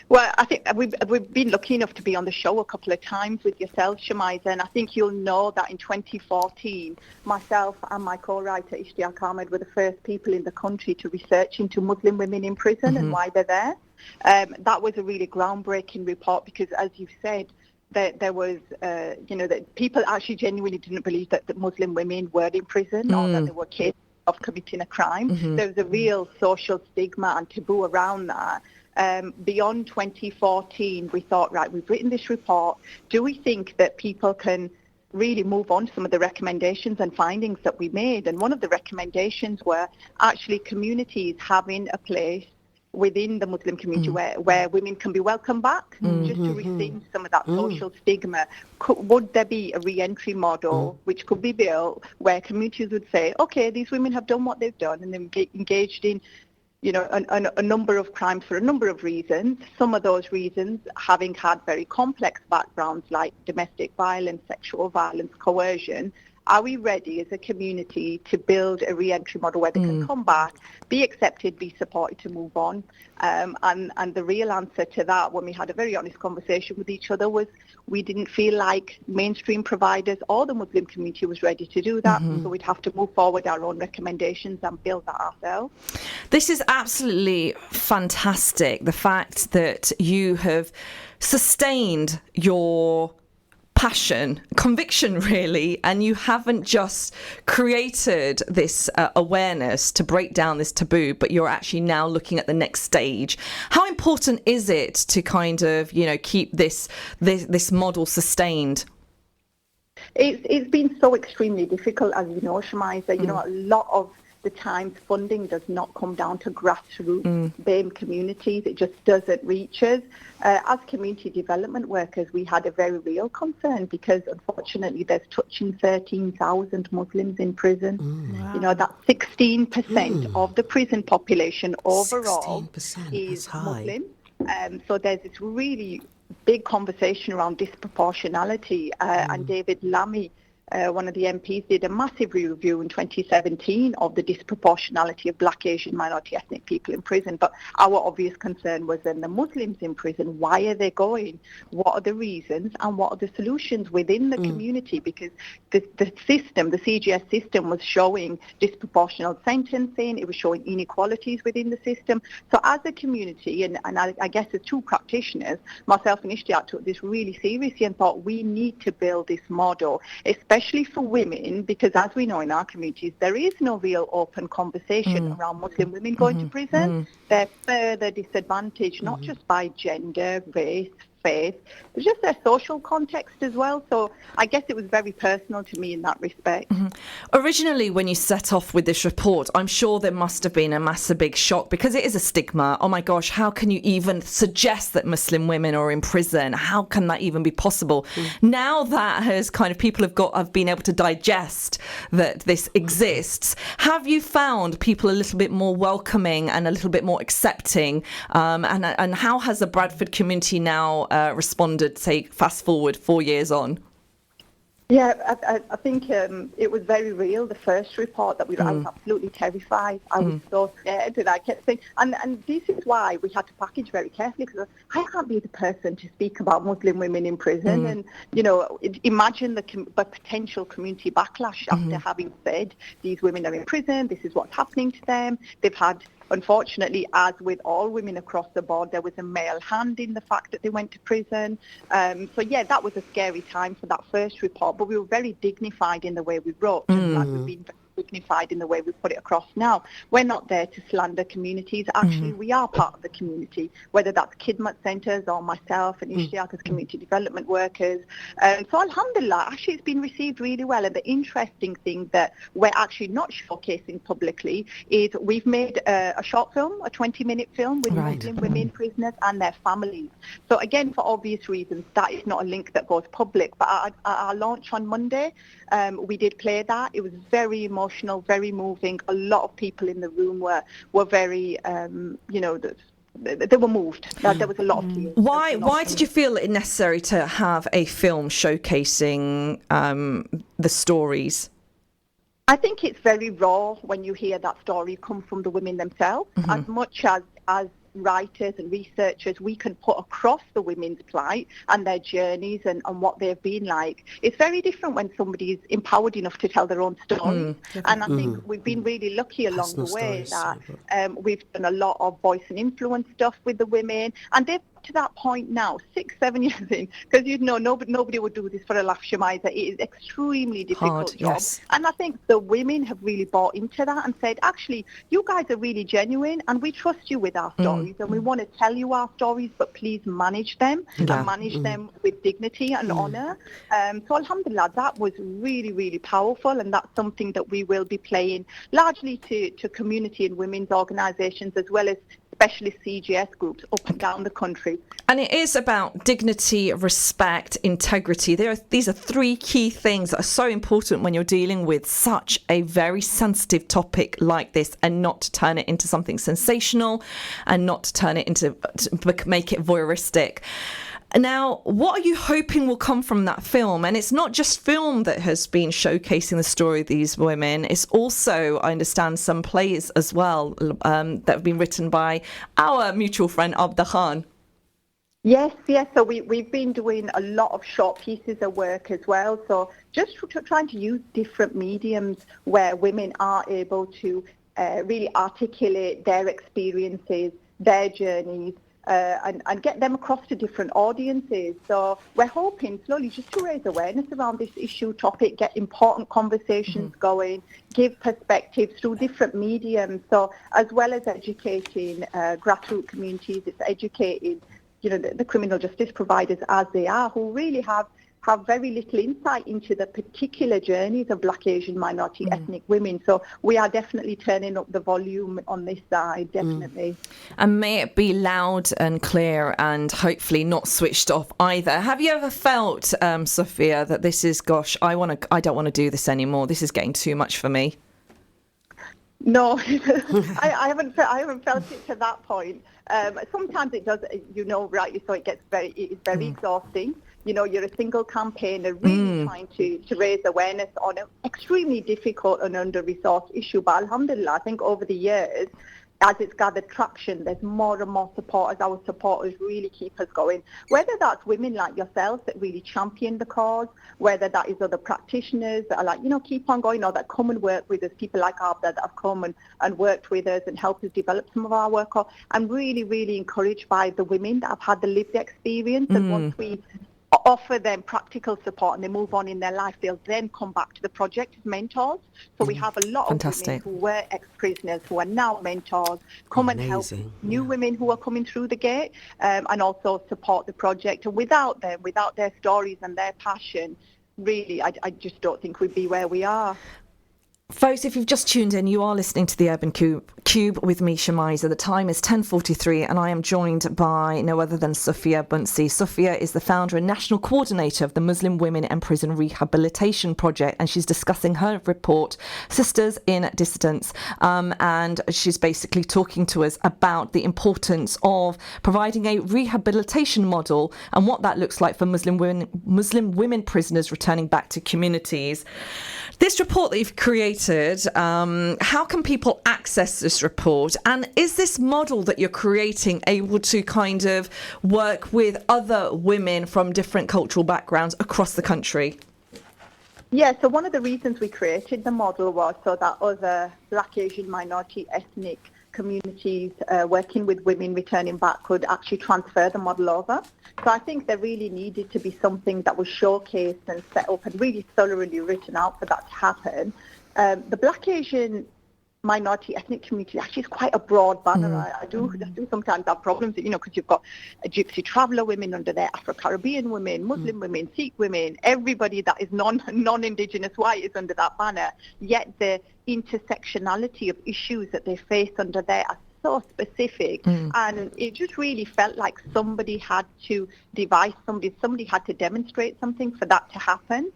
Well, I think we've been lucky enough to be on the show a couple of times with yourself, Shemiza, and I think you'll know that in 2014, myself and my co-writer Ishtiaq Ahmed were the first people in the country to research into Muslim women in prison and why they're there. That was a really groundbreaking report because, as you've said, there was, that people actually genuinely didn't believe that the Muslim women were in prison or that they were capable of committing a crime. There was a real social stigma and taboo around that. Beyond 2014, we thought, right, we've written this report. Do we think that people can really move on to some of the recommendations and findings that we made? And one of the recommendations were actually communities having a place within the Muslim community where women can be welcomed back just to receive some of that social stigma. Would there be a re-entry model which could be built where communities would say, okay, these women have done what they've done and they've engaged in a number of crimes for a number of reasons, some of those reasons having had very complex backgrounds like domestic violence, sexual violence, coercion. Are we ready as a community to build a re-entry model where they can come back, be accepted, be supported to move on? And the real answer to that, when we had a very honest conversation with each other, was we didn't feel like mainstream providers or the Muslim community was ready to do that. So we'd have to move forward our own recommendations and build that ourselves. This is absolutely fantastic. The fact that you have sustained your passion, conviction really, and you haven't just created this awareness to break down this taboo, but you're actually now looking at the next stage. How important is it to kind of, keep this model sustained? It's been so extremely difficult, as you know, Shemiza. A lot of the times funding does not come down to grassroots BAME communities. It just doesn't reach us. As community development workers, we had a very real concern because unfortunately there's touching 13,000 Muslims in prison. Wow. That's 16% of the prison population overall is Muslim. So there's this really big conversation around disproportionality, and David Lammy, one of the MPs, did a massive review in 2017 of the disproportionality of Black, Asian, minority ethnic people in prison. But our obvious concern was then the Muslims in prison. Why are they going? What are the reasons? And what are the solutions within the community? Because the system, the CGS system, was showing disproportional sentencing. It was showing inequalities within the system. So as a community, and I guess as two practitioners, myself and Ishtiaq took this really seriously and thought we need to build this model, especially for women, because as we know in our communities, there is no real open conversation around Muslim women going to prison. They're further disadvantaged, not just by gender, race, faith, but just their social context as well. So I guess it was very personal to me in that respect. Originally, when you set off with this report, I'm sure there must have been a massive big shock because it is a stigma. Oh my gosh, how can you even suggest that Muslim women are in prison? How can that even be possible? Now that has kind of people have been able to digest that this exists. Have you found people a little bit more welcoming and a little bit more accepting? And how has the Bradford community now responded, say, fast forward 4 years on? Yeah, I think it was very real. The first report that I was absolutely terrified. I was so scared, and I kept saying, and this is why we had to package very carefully, because I can't be the person to speak about Muslim women in prison. And imagine the potential community backlash after having said these women are in prison. This is what's happening to them. They've had. Unfortunately, as with all women across the board, there was a male hand in the fact that they went to prison. So, yeah, that was a scary time for that first report, but we were very dignified in the way we wrote, just like we've been dignified in the way we put it across now. We're not there to slander communities. Actually, we are part of the community, whether that's khidmat centres or myself and Ishtiaq as community development workers. So alhamdulillah, actually it's been received really well. And the interesting thing that we're actually not showcasing publicly is we've made a short film, a 20-minute film with Muslim women prisoners and their families. So again, for obvious reasons, that is not a link that goes public. But at our launch on Monday, we did play that. It was very emotional, very moving. A lot of people in the room were very, they were moved. There was a lot of tears. Why did you feel it necessary to have a film showcasing the stories? I think it's very raw when you hear that story come from the women themselves. As much as writers and researchers we can put across the women's plight and their journeys and what they've been like, it's very different when somebody's empowered enough to tell their own story. And I think we've been really lucky along the way that we've done a lot of voice and influence stuff with the women, and they've to that point now, 6-7 years in, because nobody would do this for a laugh, Shemiza. It is extremely difficult job. Yes. And I think the women have really bought into that and said, actually, you guys are really genuine and we trust you with our stories and we want to tell you our stories, but please manage them and manage them with dignity and honour. So alhamdulillah, that was really, really powerful, and that's something that we will be playing largely to community and women's organisations as well as specialist CGS groups up and down the country. And it is about dignity, respect, integrity. These are three key things that are so important when you're dealing with such a very sensitive topic like this, and not to turn it into something sensational and not to turn it into, make it voyeuristic. Now, what are you hoping will come from that film? And it's not just film that has been showcasing the story of these women. It's also, I understand, some plays as well that have been written by our mutual friend, Abda Khan. Yes. So we've been doing a lot of short pieces of work as well. So just trying to use different mediums where women are able to really articulate their experiences, their journeys, and get them across to different audiences. So we're hoping slowly just to raise awareness around this issue topic, get important conversations going, give perspectives through different mediums. So as well as educating grassroots communities, it's educating the criminal justice providers as they are, who really have very little insight into the particular journeys of Black, Asian, minority, ethnic women. So we are definitely turning up the volume on this side, definitely. And may it be loud and clear and hopefully not switched off either. Have you ever felt, Sofia, that this is, gosh, I don't want to do this anymore. This is getting too much for me? No, I haven't felt it to that point. Sometimes it does, rightly so, it is very exhausting. You're a single campaigner really trying to raise awareness on an extremely difficult and under-resourced issue. But alhamdulillah, I think over the years, as it's gathered traction, there's more and more supporters. Our supporters really keep us going. Whether that's women like yourselves that really champion the cause, whether that is other practitioners that are like, keep on going, or that come and work with us, people like Abda that have come and worked with us and helped us develop some of our work. I'm really, really encouraged by the women that have had the lived experience. And once we offer them practical support and they move on in their life, they'll then come back to the project as mentors. So we have a lot of women who were ex-prisoners who are now mentors, come and help new women who are coming through the gate, and also support the project. And without them, without their stories and their passion, really, I just don't think we'd be where we are. Folks, if you've just tuned in, you are listening to the Urban Kube with me, Shemiza. The time is 10:43 and I am joined by no other than Sofia Buncy. Sofia is the founder and national coordinator of the Muslim Women and Prison Rehabilitation Project, and she's discussing her report, Sisters in Dissidence, and she's basically talking to us about the importance of providing a rehabilitation model and what that looks like for Muslim women prisoners returning back to communities. This report that you've created, how can people access this report? And is this model that you're creating able to kind of work with other women from different cultural backgrounds across the country? Yeah, so one of the reasons we created the model was so that other Black, Asian, minority, ethnic communities working with women returning back could actually transfer the model over. So I think there really needed to be something that was showcased and set up and really thoroughly written out for that to happen. The Black, Asian, minority, ethnic community actually is quite a broad banner. I do sometimes have problems, because you've got Gypsy traveller women under there, Afro-Caribbean women, Muslim women, Sikh women, everybody that is non-Indigenous white is under that banner. Yet the intersectionality of issues that they face under there are so specific, and it just really felt like somebody had to devise somebody had to demonstrate something for that to happen.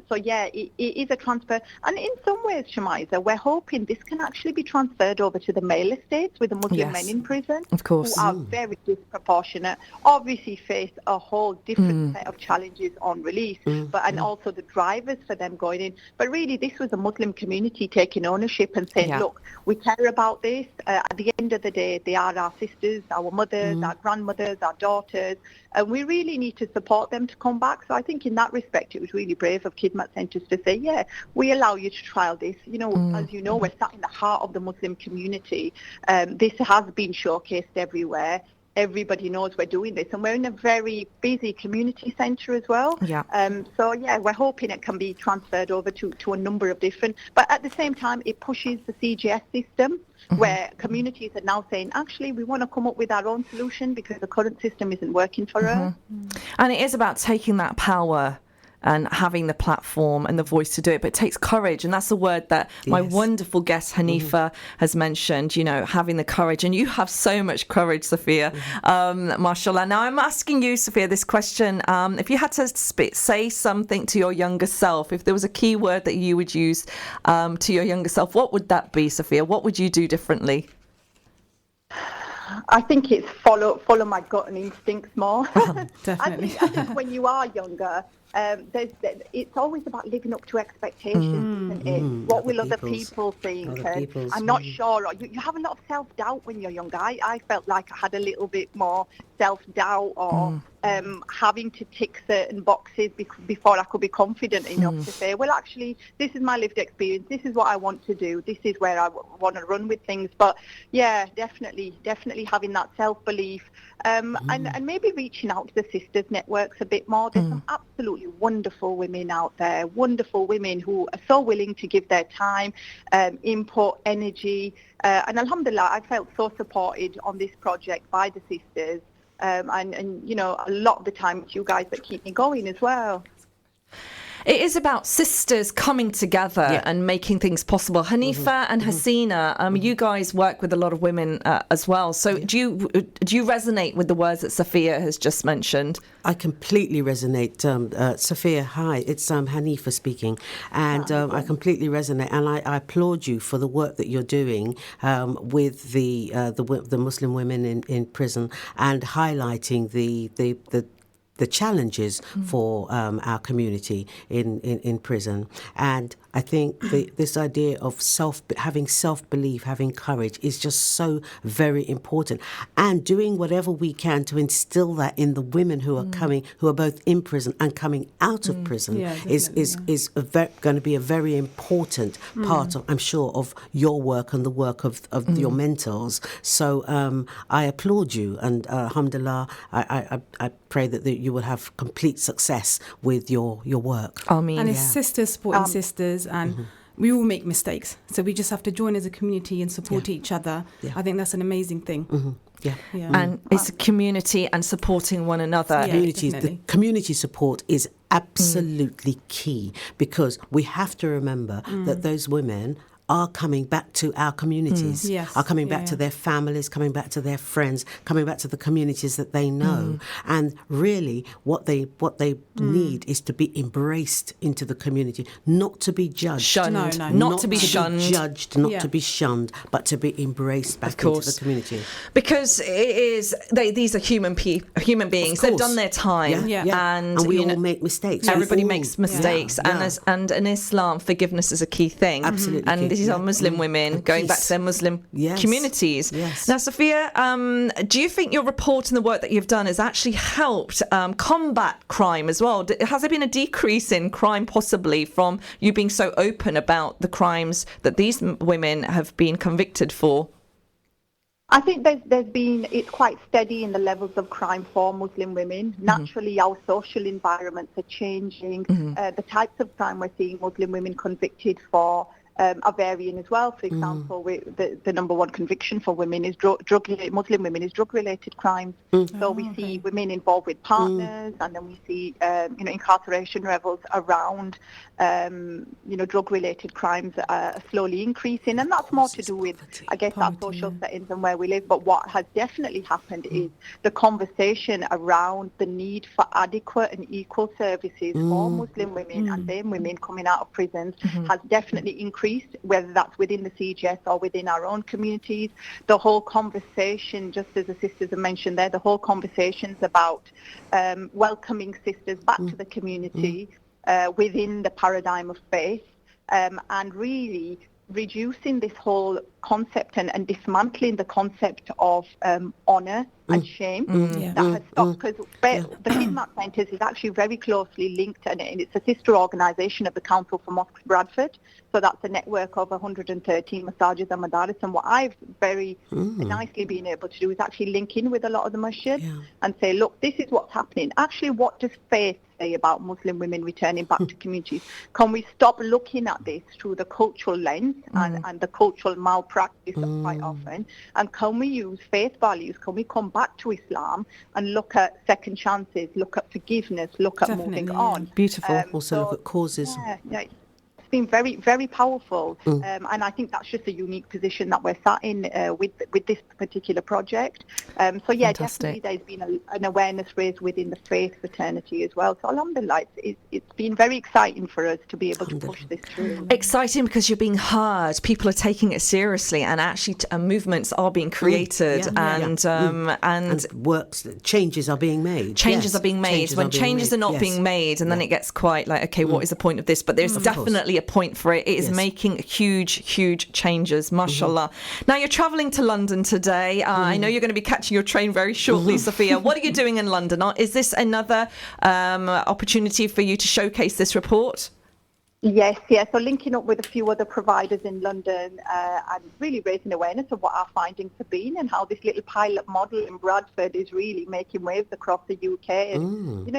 So yeah, it is a transfer, and in some ways, Shemiza, we're hoping this can actually be transferred over to the male estates with the Muslim men in prison, of course, who are very disproportionate, obviously face a whole different set of challenges on release, and also the drivers for them going in. But really, this was a Muslim community taking ownership and saying, look, we care about this. At the end of the day, they are our sisters, our mothers, our grandmothers, our daughters, and we really need to support them to come back. So I think in that respect, it was really brave of Khidmat Centres to say, yeah, we allow you to trial this. As you know, we're sat in the heart of the Muslim community. This has been showcased everywhere. Everybody knows we're doing this, and we're in a very busy community centre as well. So yeah, we're hoping it can be transferred over to a number of different, but at the same time it pushes the CGS system, where communities are now saying, actually, we want to come up with our own solution because the current system isn't working for us. And it is about taking that power and having the platform and the voice to do it. But it takes courage, and that's the word that my wonderful guest Haneefah has mentioned, having the courage. And you have so much courage, Sofia, mashallah. Now I'm asking you, Sofia, this question. If you had to say something to your younger self, if there was a key word that you would use to your younger self, what would that be, Sofia? What would you do differently? I think it's follow my gut and instincts more. Definitely. I think when you are younger, it's always about living up to expectations, isn't it? What will other people think? I'm not sure. You have a lot of self-doubt when you're younger. I felt like I had a little bit more self-doubt or having to tick certain boxes before I could be confident enough to say, well, actually, this is my lived experience. This is what I want to do. This is where I want to run with things. But yeah, definitely having that self-belief and maybe reaching out to the sisters networks a bit more. There's some absolutely wonderful women out there, wonderful women who are so willing to give their time, input, energy. And alhamdulillah, I felt so supported on this project by the sisters. And a lot of the time it's you guys that keep me going as well. It is about sisters coming together and making things possible. Haneefah and Hasina, you guys work with a lot of women as well. So do you resonate with the words that Sofia has just mentioned? I completely resonate. Sofia, hi, it's Haneefah speaking, and I completely resonate, and I applaud you for the work that you're doing with the Muslim women in prison and highlighting the challenges for our community in prison. And I think this idea of having self-belief, having courage is just so very important. And doing whatever we can to instill that in the women who are coming, who are both in prison and coming out of prison is going to be a very important part of, I'm sure, of your work and the work of your mentors. So I applaud you, and alhamdulillah, I pray that you will have complete success with your work. I mean, And it's sisters supporting sisters, and we all make mistakes. So we just have to join as a community and support each other. Yeah. I think that's an amazing thing. Yeah. and it's a community and supporting one another. The community support is absolutely key, because we have to remember that those women are coming back to our communities, Yes. are coming back to their families, coming back to their friends, coming back to the communities that they know. And really what they need is to be embraced into the community, not to be judged. Shunned. No. Not to be to shunned. be judged, not to be shunned, but to be embraced back into the community. Because these are human beings. They've done their time. And we all make mistakes. Everybody We makes all- mistakes. Yeah. And in Islam, forgiveness is a key thing. Absolutely And key. these are Muslim women And going back peace. to their Muslim communities. Yes. Now, Sofia, do you think your report and the work that you've done has actually helped combat crime as well? Has there been a decrease in crime possibly from you being so open about the crimes that these women have been convicted for? I think it's quite steady in the levels of crime for Muslim women. Naturally, our social environments are changing. The types of crime we're seeing Muslim women convicted for are varying as well. For example, the number one conviction for women is Muslim women is drug-related crimes. So we see women involved with partners, and then we see incarceration levels around drug-related crimes are slowly increasing, and that's more to do with, I guess, our social settings and where we live. But what has definitely happened is the conversation around the need for adequate and equal services for Muslim women and them women coming out of prisons has definitely increased, whether that's within the CGS or within our own communities. The whole conversation, just as the sisters have mentioned there, the whole conversations about welcoming sisters back to the community within the paradigm of faith, and really reducing this whole concept and dismantling the concept of honour and shame that has stopped, because the Kidmat Centres is actually very closely linked, and it's a sister organisation of the Council for Mosques Bradford. So that's a network of 113 massages and madaris. And what I've very nicely been able to do is actually link in with a lot of the masjids and say, look, this is what's happening. Actually, what does faith say about Muslim women returning back to communities? Can we stop looking at this through the cultural lens and the cultural malpractice quite often? And can we use faith values? Can we come back to Islam and look at second chances, look at forgiveness, look at moving on? Beautiful. Also look at causes. It's been very, very powerful, and I think that's just a unique position that we're sat in with this particular project. Definitely there's been an awareness raised within the faith fraternity as well. So alhamdulillah, it's been very exciting for us to be able to push this through. Exciting because you're being heard, people are taking it seriously, and actually movements are being created, and works, changes are being made. Changes are being made. When changes are not being made, and then it gets quite like, okay, what is the point of this? But there's definitely a point for it. It is making huge changes, mashallah. Now you're travelling to London today. I know you're going to be catching your train very shortly, Sofia. What are you doing in London? Is this another opportunity for you to showcase this report? Yes. So linking up with a few other providers in London and really raising awareness of what our findings have been and how this little pilot model in Bradford is really making waves across the UK. And,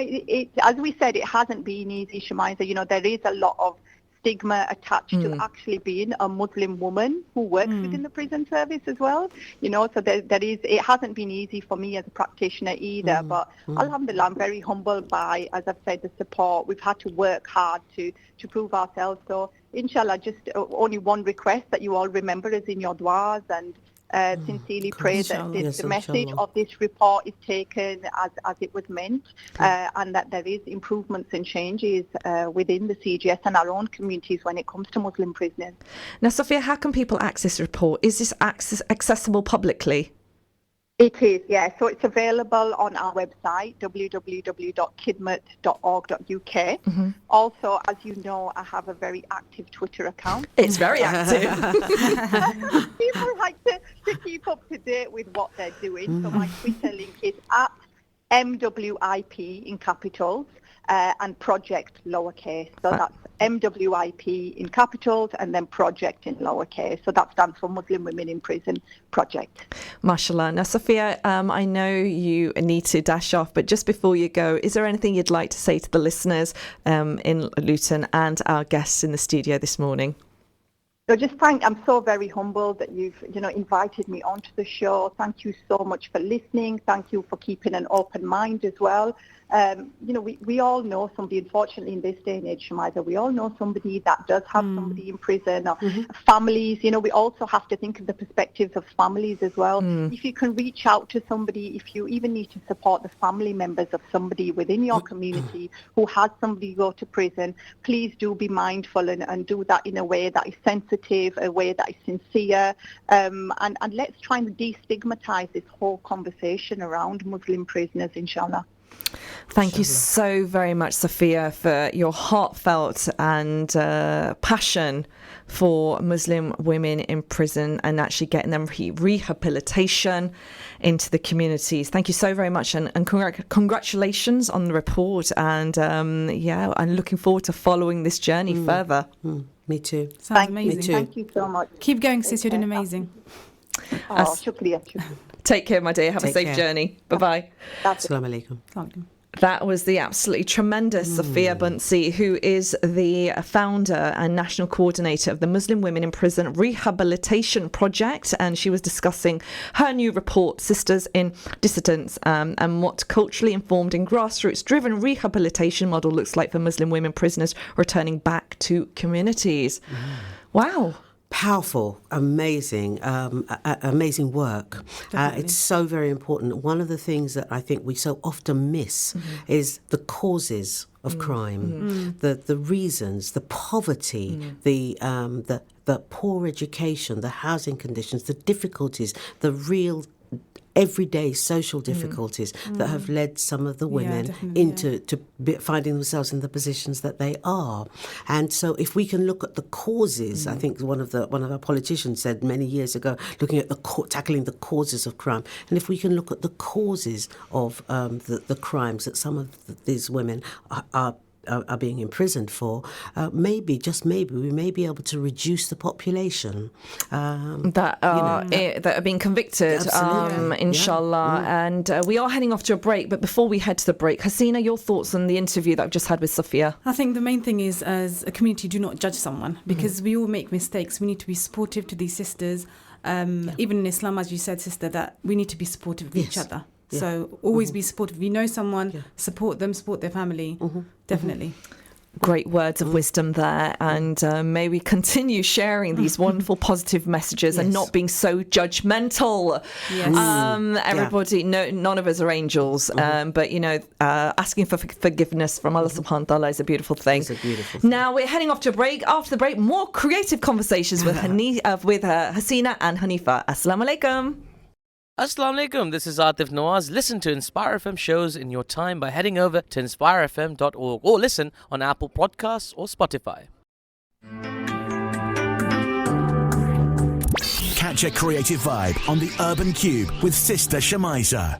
as we said, it hasn't been easy, Shemiza. There is a lot of stigma attached to actually being a Muslim woman who works within the prison service as well. So it hasn't been easy for me as a practitioner either. But alhamdulillah, I'm very humbled by, as I've said, the support. We've had to work hard to prove ourselves. So inshallah, just only one request, that you all remember us in your du'as, and sincerely pray that the message of this report is taken as it was meant, and that there is improvements and changes within the CGS and our own communities when it comes to Muslim prisoners. Now, Sofia, how can people access the report? Is this accessible publicly? It is, yeah. So it's available on our website, www.kidmat.org.uk. Also, as you know, I have a very active Twitter account. It's very active. People like to keep up to date with what they're doing. So my Twitter link is at MWIP in capitals and project lowercase. So that's MWIP in capitals, and then project in lowercase. So that stands for Muslim Women in Prison Project. Mashallah. Now, Sofia, I know you need to dash off, but just before you go, is there anything you'd like to say to the listeners in Luton and our guests in the studio this morning? So I'm so very humbled that you've, invited me onto the show. Thank you so much for listening. Thank you for keeping an open mind as well. We all know somebody, unfortunately, in this day and age, Shemiza, we all know somebody that does have somebody in prison, or families. We also have to think of the perspectives of families as well. If you can reach out to somebody, if you even need to support the family members of somebody within your community who has somebody go to prison, please do be mindful and do that in a way that is sensitive, a way that is sincere, and let's try and destigmatize this whole conversation around Muslim prisoners, inshallah. Thank you so very much, Sofia, for your heartfelt and passion for Muslim women in prison and actually getting them rehabilitation into the communities. Thank you so very much, and congratulations on the report. And I'm looking forward to following this journey further. Me too. Sounds amazing. Me too. Thank you so much. Keep going, sis. You're doing amazing. Shukriya. Take care, my dear. Have a safe journey. Bye-bye. Assalamu alaikum. That was the absolutely tremendous Sofia Buncy, who is the founder and national coordinator of the Muslim Women in Prison Rehabilitation Project. And she was discussing her new report, Sisters in Dissidence, and what culturally informed and grassroots-driven rehabilitation model looks like for Muslim women prisoners returning back to communities. Wow. Powerful, amazing work. It's so very important. One of the things that I think we so often miss is the causes of crime, the reasons, the poverty, the poor education, the housing conditions, the difficulties, the real everyday social difficulties that have led some of the women into finding themselves in the positions that they are. And so if we can look at the causes, I think one of our politicians said many years ago, looking at tackling the causes of crime. And if we can look at the causes of the crimes that some of these women are being imprisoned for, maybe we may be able to reduce the population that are being convicted, inshallah. And we are heading off to a break, but before we head to the break, Hasina, your thoughts on the interview that I've just had with Sofia? I think the main thing is, as a community, do not judge someone, because we all make mistakes. We need to be supportive to these sisters. Even in Islam, as you said, sister, that we need to be supportive of each other. Yeah. So always be supportive. If you know someone, support them, support their family. Definitely. Great words of wisdom there, and may we continue sharing these wonderful positive messages and not being so judgmental. Everybody, none of us are angels, but asking for forgiveness from Allah subhanahu wa ta'ala is a beautiful thing. It's a beautiful thing. Now we're heading off to a break. After the break, more creative conversations with Hasina and Haneefah. Assalamu alaikum. Assalamu alaikum, this is Atif Nawaz. Listen to Inspire FM shows in your time by heading over to inspirefm.org or listen on Apple Podcasts or Spotify. Catch a creative vibe on the Urban Kube with Sister Shemiza.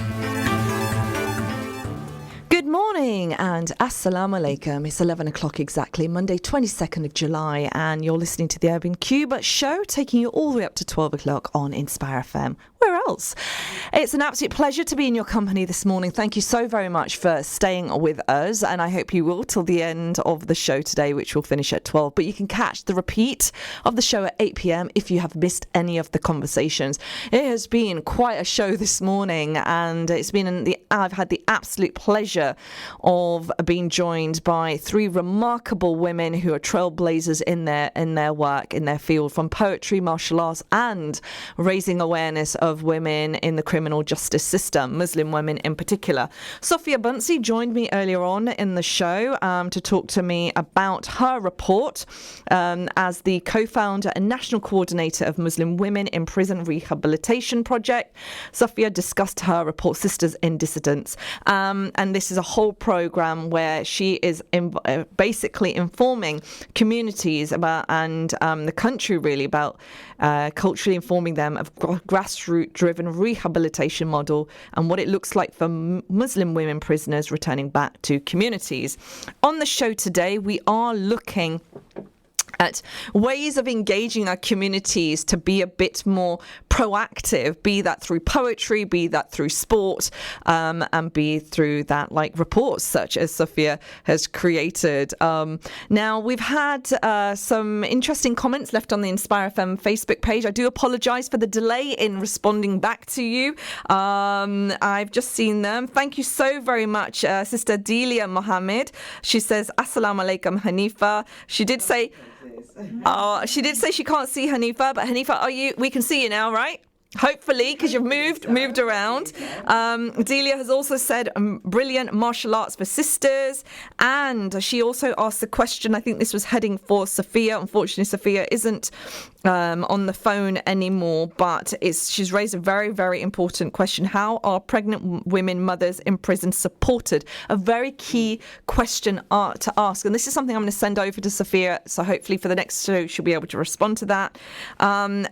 Good morning and assalamu alaikum. It's 11 o'clock exactly, Monday 22nd of July, and you're listening to the Urban Kube show, taking you all the way up to 12 o'clock on Inspire FM. Where else? It's an absolute pleasure to be in your company this morning. Thank you so very much for staying with us, and I hope you will till the end of the show today, which will finish at 12. But you can catch the repeat of the show at 8 p.m. if you have missed any of the conversations. It has been quite a show this morning, and I've had the absolute pleasure of being joined by three remarkable women who are trailblazers in their work, in their field, from poetry, martial arts, and raising awareness of women in the criminal justice system, Muslim women in particular. Sofia Buncy joined me earlier on in the show to talk to me about her report as the co-founder and national coordinator of Muslim Women in Prison Rehabilitation Project. Sofia discussed her report, Sisters in Dissidence, and this is a whole wonderful program where she is basically informing communities about and the country really about culturally informing them of grassroots-driven rehabilitation model and what it looks like for Muslim women prisoners returning back to communities. On the show today, we are looking at ways of engaging our communities to be a bit more proactive, be that through poetry, be that through sport, and be through that like reports such as Sofia has created. Now, we've had some interesting comments left on the Inspire FM Facebook page. I do apologise for the delay in responding back to you. I've just seen them. Thank you so very much, Sister Delia Muhammad. She says, Assalamu alaikum, Haneefah. She did say she can't see Haneefah, but Haneefah, we can see you now, right? Hopefully, because you've moved around. Delia has also said brilliant martial arts for sisters, and she also asked the question, I think this was heading for Sofia. Unfortunately, Sofia isn't on the phone anymore, but she's raised a very, very important question. How are pregnant women, mothers in prison supported? A very key question to ask, and this is something I'm going to send over to Sofia, so hopefully for the next show she'll be able to respond to that. And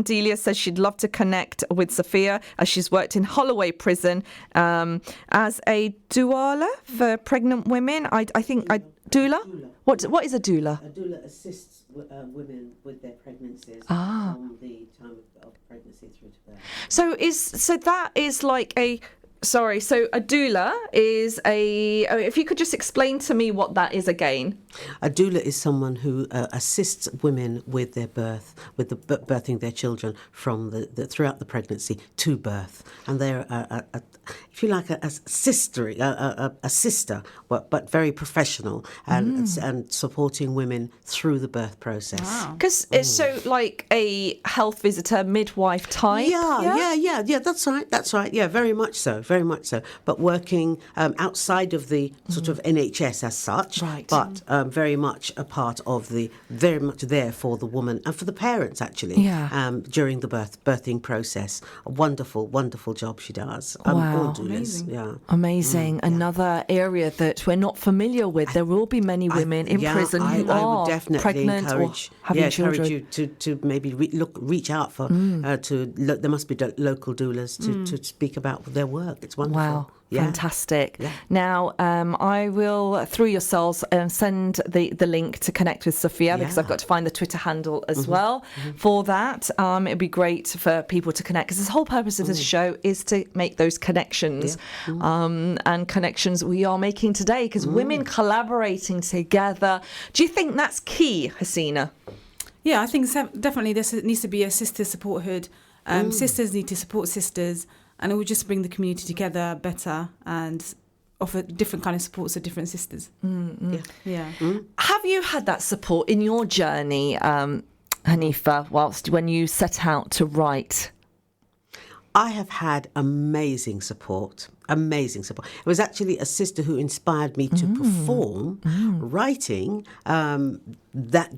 Delia says she'd love to connect with Sofia as she's worked in Holloway Prison as a doula for pregnant women. I think doula? What is a doula? A doula assists women with their pregnancies from the time of pregnancy through to birth. So that is like a... Sorry, so a doula is if you could just explain to me what that is again. A doula is someone who assists women with their birth, with the birthing their children from the throughout the pregnancy to birth. And they're, if you like, a sister, but very professional and supporting women through the birth process. Because it's so like a health visitor, midwife type. Yeah, that's right. Yeah, very much so. But working outside of the sort of NHS as such, right. But very much a part of very much there for the woman and for the parents actually. During the birthing process, a wonderful job she does. Wow, amazing. Another area that we're not familiar with. There will be many women in prison who are would definitely pregnant encourage, or having children. Encourage you to maybe reach out for there must be local doulas to speak about their work. It's wonderful. Wow, fantastic. Yeah. Now, I will, through yourselves, send the link to connect with Sofia because I've got to find the Twitter handle as well for that. It'd be great for people to connect because the whole purpose of this show is to make those connections and connections we are making today because women collaborating together. Do you think that's key, Hasina? Yeah, I think definitely there needs to be a sister supporthood. Sisters need to support sisters. And it will just bring the community together better and offer different kind of supports to different sisters. Have you had that support in your journey, Haneefah, when you set out to write? I have had amazing support. It was actually a sister who inspired me to perform writing that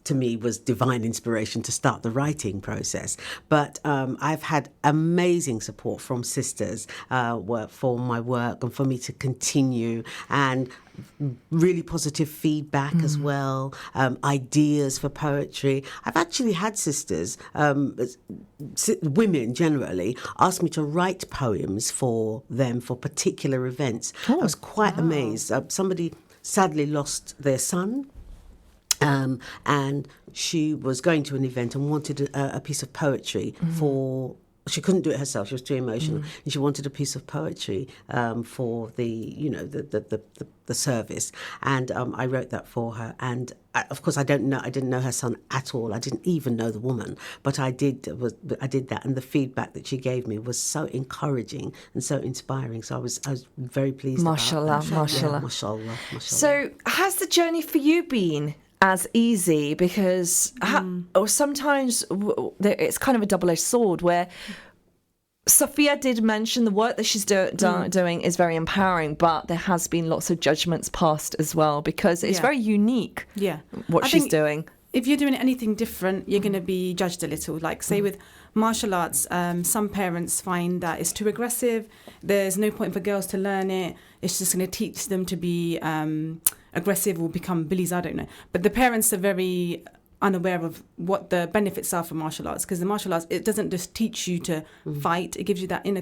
to me was divine inspiration to start the writing process. But I've had amazing support from sisters for my work and for me to continue, and really positive feedback as well, ideas for poetry. I've actually had sisters, women generally, ask me to write poems for them for particular events. I was quite amazed. Somebody sadly lost their son. And she was going to an event and wanted a piece of poetry for. She couldn't do it herself. She was too emotional, and she wanted a piece of poetry for the service. And I wrote that for her. And of course, I didn't know her son at all. I didn't even know the woman, but I did that. And the feedback that she gave me was so encouraging and so inspiring. So I was very pleased. Mashallah, mashallah, mashallah. So has the journey for you been as easy? Because or sometimes it's kind of a double-edged sword where Sofia did mention the work that she's doing is very empowering, but there has been lots of judgments passed as well because it's very unique what she's doing. if you're doing anything different, you're going to be judged a little. Like, say, with martial arts, some parents find that it's too aggressive. There's no point for girls to learn it. It's just going to teach them to be aggressive or become bullies. I don't know. But the parents are very unaware of what the benefits are for martial arts, because the martial arts, it doesn't just teach you to fight. It gives you that inner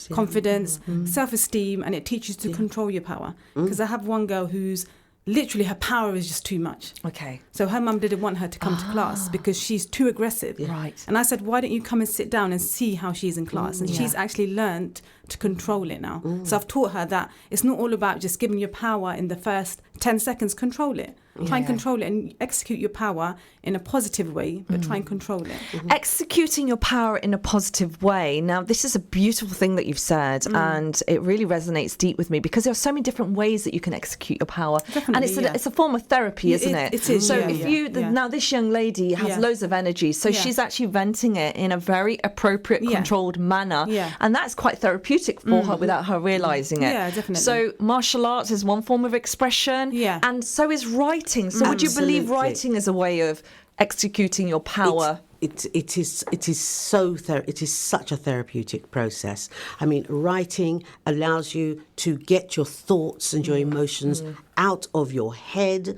confidence, self-esteem, and it teaches you to control your power. Because I have one girl who's literally, her power is just too much. Okay. So her mum didn't want her to come to class because she's too aggressive. Right. And I said, why don't you come and sit down and see how she's in class? And she's actually learnt to control it now. So I've taught her that it's not all about just giving your power in the first 10 seconds. Control it. Try and control it and execute your power in a positive way, but try and control it. Executing your power in a positive way. Now, this is a beautiful thing that you've said, and it really resonates deep with me, because there are so many different ways that you can execute your power. Definitely, and it's a form of therapy, isn't it? It is. So now this young lady has loads of energy, so she's actually venting it in a very appropriate, controlled manner, and that's quite therapeutic for her without her realising it. Yeah, definitely. So martial arts is one form of expression, and so is writing. So would you believe writing is a way of executing your power? It is such a therapeutic process. I mean, writing allows you to get your thoughts and your emotions out of your head,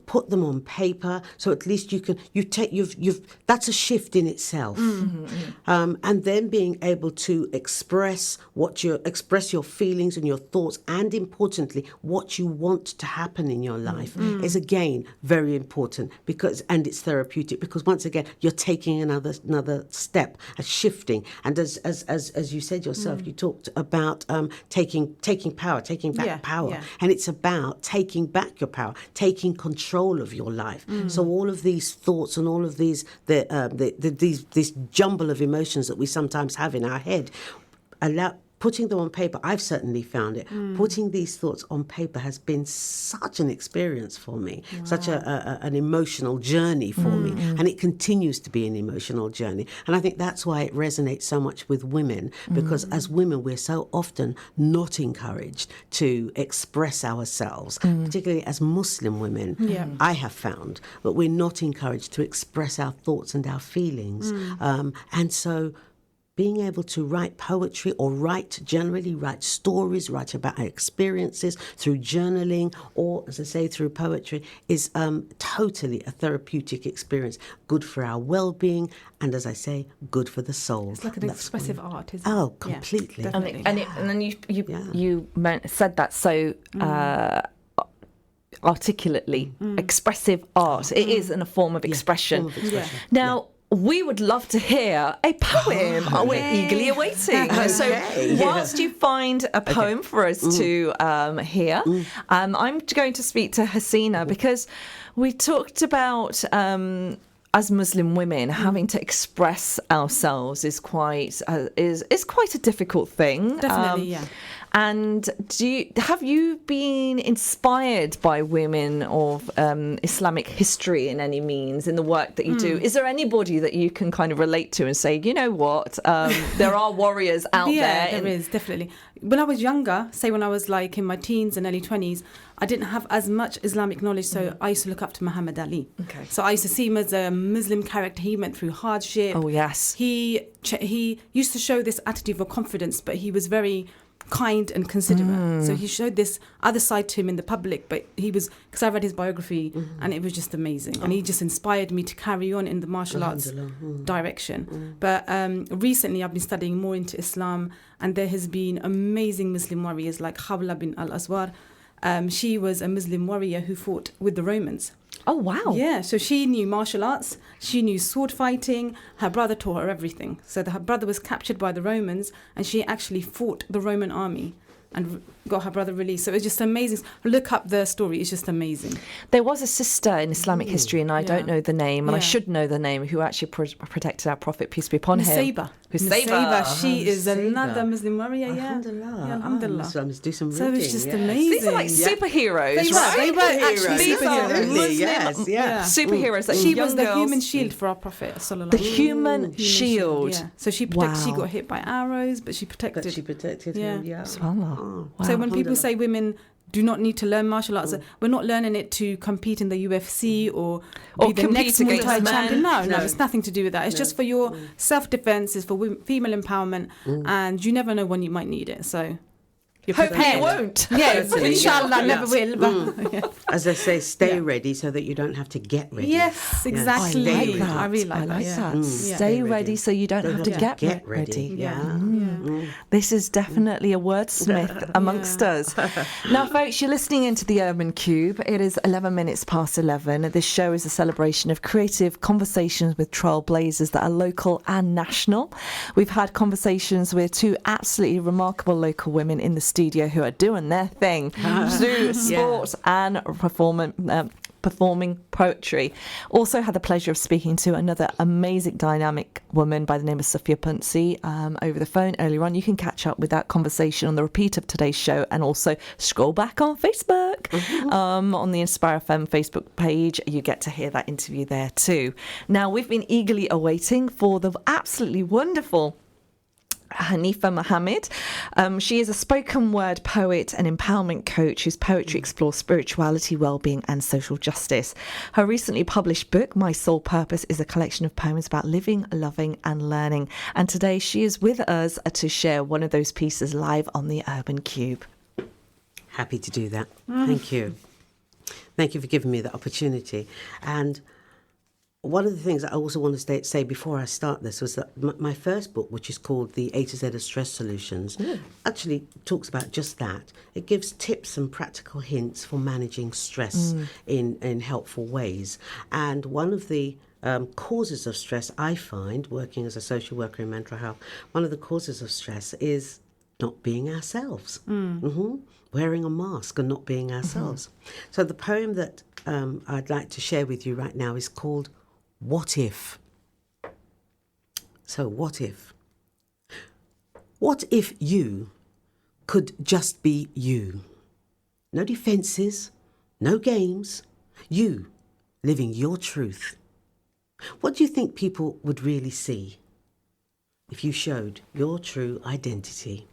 put them on paper, so at least that's a shift in itself. And then being able to express your feelings and your thoughts, and importantly what you want to happen in your life is again very important, and it's therapeutic, because once again you're taking another step, a shifting. And as you said yourself, you talked about taking power, taking back power, and it's about taking back your power, taking control of your life. So all of these thoughts and all of these this jumble of emotions that we sometimes have in our head, putting them on paper, I've certainly found it. Putting these thoughts on paper has been such an experience for me, such an emotional journey for me, and it continues to be an emotional journey. And I think that's why it resonates so much with women, because as women we're so often not encouraged to express ourselves, particularly as Muslim women. I have found that we're not encouraged to express our thoughts and our feelings, and so being able to write poetry or generally write stories, write about our experiences through journaling or, as I say, through poetry is totally a therapeutic experience, good for our well-being, and as I say, good for the soul. It's like an expressive art, isn't it? Oh, completely. Definitely. And then you said that so articulately. Expressive art. It is in a form of expression. Form of expression. Now, we would love to hear a poem. We're eagerly awaiting. So whilst you find a poem for us to hear, I'm going to speak to Hasina, because we talked about as Muslim women having to express ourselves is quite a difficult thing. Definitely, And have you been inspired by women of Islamic history in any means in the work that you do? Is there anybody that you can kind of relate to and say, you know what, there are warriors out there? Yeah, there is, definitely. When I was younger, say when I was like in my teens and early 20s, I didn't have as much Islamic knowledge, so I used to look up to Muhammad Ali. Okay. So I used to see him as a Muslim character. He went through hardship. Oh, yes. He used to show this attitude of confidence, but he was very kind and considerate. So he showed this other side to him in the public, but he was, because I read his biography and it was just amazing. And he just inspired me to carry on in the martial arts direction. But recently I've been studying more into Islam, and there has been amazing Muslim warriors like Khawla bin al-Aswar. She was a Muslim warrior who fought with the Romans. Oh, wow. Yeah, so she knew martial arts, she knew sword fighting, her brother taught her everything. So her brother was captured by the Romans, and she actually fought the Roman army and got her brother released. So it's just amazing. Look up the story, it's just amazing. There was a sister in Islamic history, and I don't know the name, and I should know the name, who actually protected our Prophet, peace be upon him. Husayba. She is another Muslim warrior, Alhamdulillah. Alhamdulillah. So do some So reading, it's just amazing. These are like superheroes, They right? were actually These are superheroes. Muslim Yes. superheroes. That She young was the girls. human shield for our Prophet. The human shield. Yeah. So she protected. She Wow. got hit by arrows, but she protected. But she protected him. Yeah. Subhanallah. So when people say women do not need to learn martial arts. We're not learning it to compete in the UFC or be the compete next Muay against Thai men. champion. No, No. it's nothing to do with that. It's just for your self-defense, it's for female empowerment, and you never know when you might need it. So you're Hopefully prepared. it won't. Yeah, Certainly, inshallah, yeah. never will. But, yeah. As they say, stay ready so that you don't have to get ready. Yes, exactly. Stay ready. I really like that. Yeah. that. Yeah. Stay ready so you don't have to get ready. Yeah. This is definitely a wordsmith amongst us. Now, folks, you're listening into the Urban Kube. It is 11 minutes past 11. This show is a celebration of creative conversations with trailblazers that are local and national. We've had conversations with two absolutely remarkable local women in the studio who are doing their thing through sports and performing poetry. Also had the pleasure of speaking to another amazing dynamic woman by the name of Sofia Buncy over the phone earlier on. You can catch up with that conversation on the repeat of today's show, and also scroll back on Facebook on the Inspire FM Facebook page. You get to hear that interview there too. Now, we've been eagerly awaiting for the absolutely wonderful Haneefah Muhammad. She is a spoken word poet and empowerment coach whose poetry explores spirituality, well-being and social justice. Her recently published book, My Sole Purpose, is a collection of poems about living, loving and learning. And today she is with us to share one of those pieces live on the Urban Kube. Happy to do that. Thank you. Thank you for giving me the opportunity. And one of the things I also want to say before I start this was that my first book, which is called The A to Z of Stress Solutions, actually talks about just that. It gives tips and practical hints for managing stress in helpful ways. And one of the causes of stress, I find, working as a social worker in mental health, one of the causes of stress is not being ourselves. Wearing a mask and not being ourselves. So the poem that I'd like to share with you right now is called What If? So what if? What if you could just be you? No defences, no games, you living your truth. What do you think people would really see if you showed your true identity?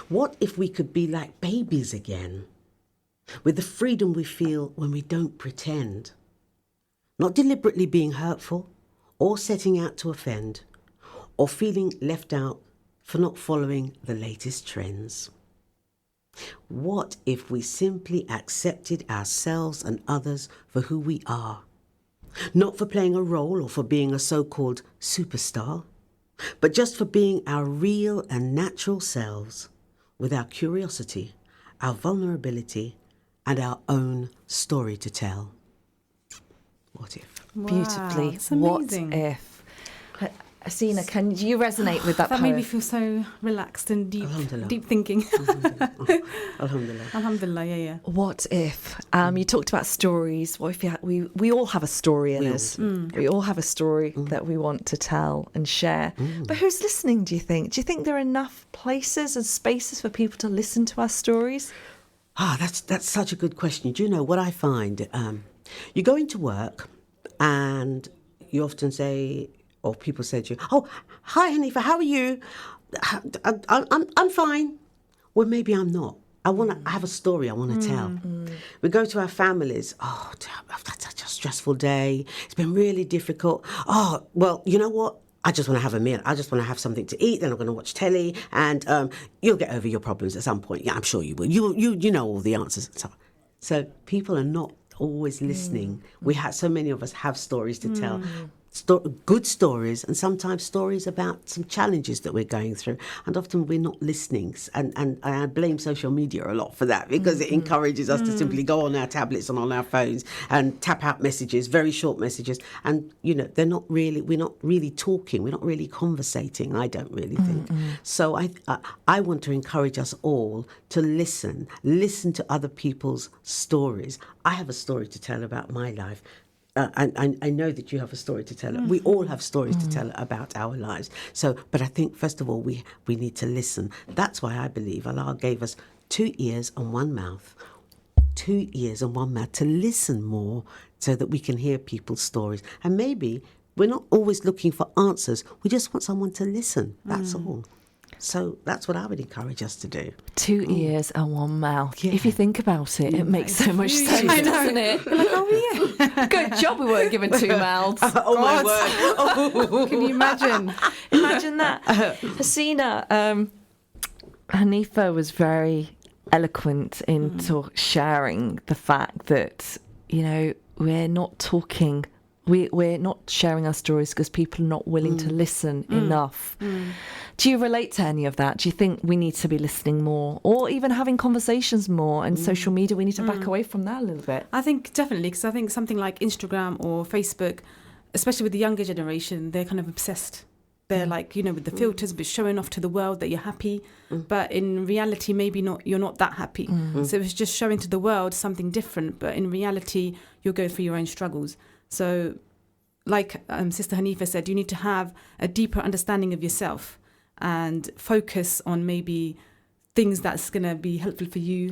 What if we could be like babies again, with the freedom we feel when we don't pretend? Not deliberately being hurtful or setting out to offend or feeling left out for not following the latest trends. What if we simply accepted ourselves and others for who we are? Not for playing a role or for being a so-called superstar, but just for being our real and natural selves with our curiosity, our vulnerability, and our own story to tell. What if? Beautifully. It's What amazing. if? Hasina, can you resonate with that That poem? made me feel so relaxed and Alhamdulillah. deep thinking. Alhamdulillah. Alhamdulillah, yeah. What if? You talked about stories. What if we all have a story in us? We all have a story that we want to tell and share. But who's listening, do you think? Do you think there are enough places and spaces for people to listen to our stories? That's such a good question. Do you know what I find? You go into work and you often say, or people say to you, "Oh, hi Haneefah, how are you?" I'm fine. Well, maybe I'm not. I have a story I want to tell. We go to our families. "Oh, I've had such a stressful day. It's been really difficult. Oh, well, you know what? I just want to have a meal. I just want to have something to eat. Then I'm going to watch telly, and you'll get over your problems at some point. Yeah, I'm sure you will. You know all the answers and stuff." So people are not always listening. So many of us have stories to tell. Good stories, and sometimes stories about some challenges that we're going through, and often we're not listening, and I blame social media a lot for that, because it encourages us to simply go on our tablets and on our phones and tap out messages, very short messages, and we're not really talking, we're not really conversating, I don't really think. So I want to encourage us all to listen to other people's stories. I have a story to tell about my life. I know that you have a story to tell. We all have stories to tell about our lives. But I think, first of all, we need to listen. That's why I believe Allah gave us 2 ears and 1 mouth. 2 ears and 1 mouth to listen more, so that we can hear people's stories. And maybe we're not always looking for answers. We just want someone to listen. That's all. So that's what I would encourage us to do. 2 ears and 1 mouth. If you think about it, it makes so much sense, doesn't it? Like, oh yeah. Good job we weren't given 2 mouths. Oh my word! Can you imagine? Imagine that. Hasina, Haneefah was very eloquent in sharing the fact that, you know, we're not talking, we're not sharing our stories because people are not willing to listen enough. Do you relate to any of that? Do you think we need to be listening more, or even having conversations more? And social media, we need to back away from that a little bit. I think definitely, because I think something like Instagram or Facebook, especially with the younger generation, they're kind of obsessed. They're like, you know, with the filters, but showing off to the world that you're happy. But in reality, maybe not. You're not that happy. So it's just showing to the world something different. But in reality, you're going through your own struggles. So like Sister Haneefah said, you need to have a deeper understanding of yourself and focus on maybe things that's going to be helpful for you,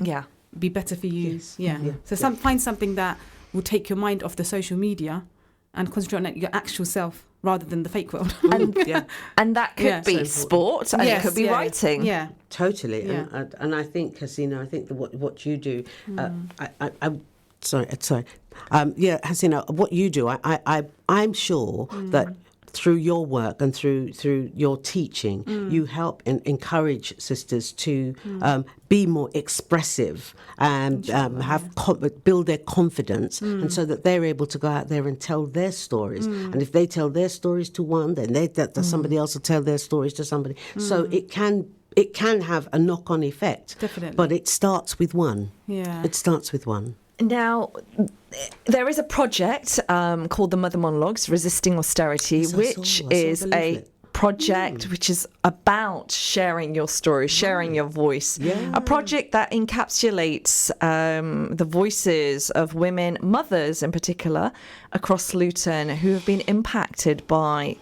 be better for you. So find something that will take your mind off the social media and concentrate on your actual self rather than the fake world. And that could be sport, and it could be writing. Yeah, Totally. Yeah. And I think, Hasina, I think that what you do, Hasina, what you do, I'm sure that through your work and through your teaching, you help and encourage sisters to be more expressive and build their confidence, and so that they're able to go out there and tell their stories. And if they tell their stories to one, then somebody else will tell their stories to somebody. So it can have a knock-on effect. Definitely. But it starts with one. Yeah. It starts with one. Now, there is a project called the Mother Monologues, Resisting Austerity, which is a project which is about sharing your story, sharing your voice. A project that encapsulates the voices of women, mothers in particular, across Luton who have been impacted by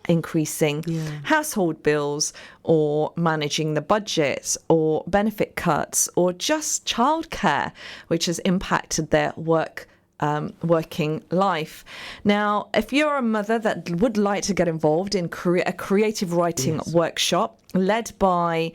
increasing household bills, or managing the budget, or benefit cuts, or just childcare, which has impacted their working life. Now, if you're a mother that would like to get involved in a creative writing workshop led by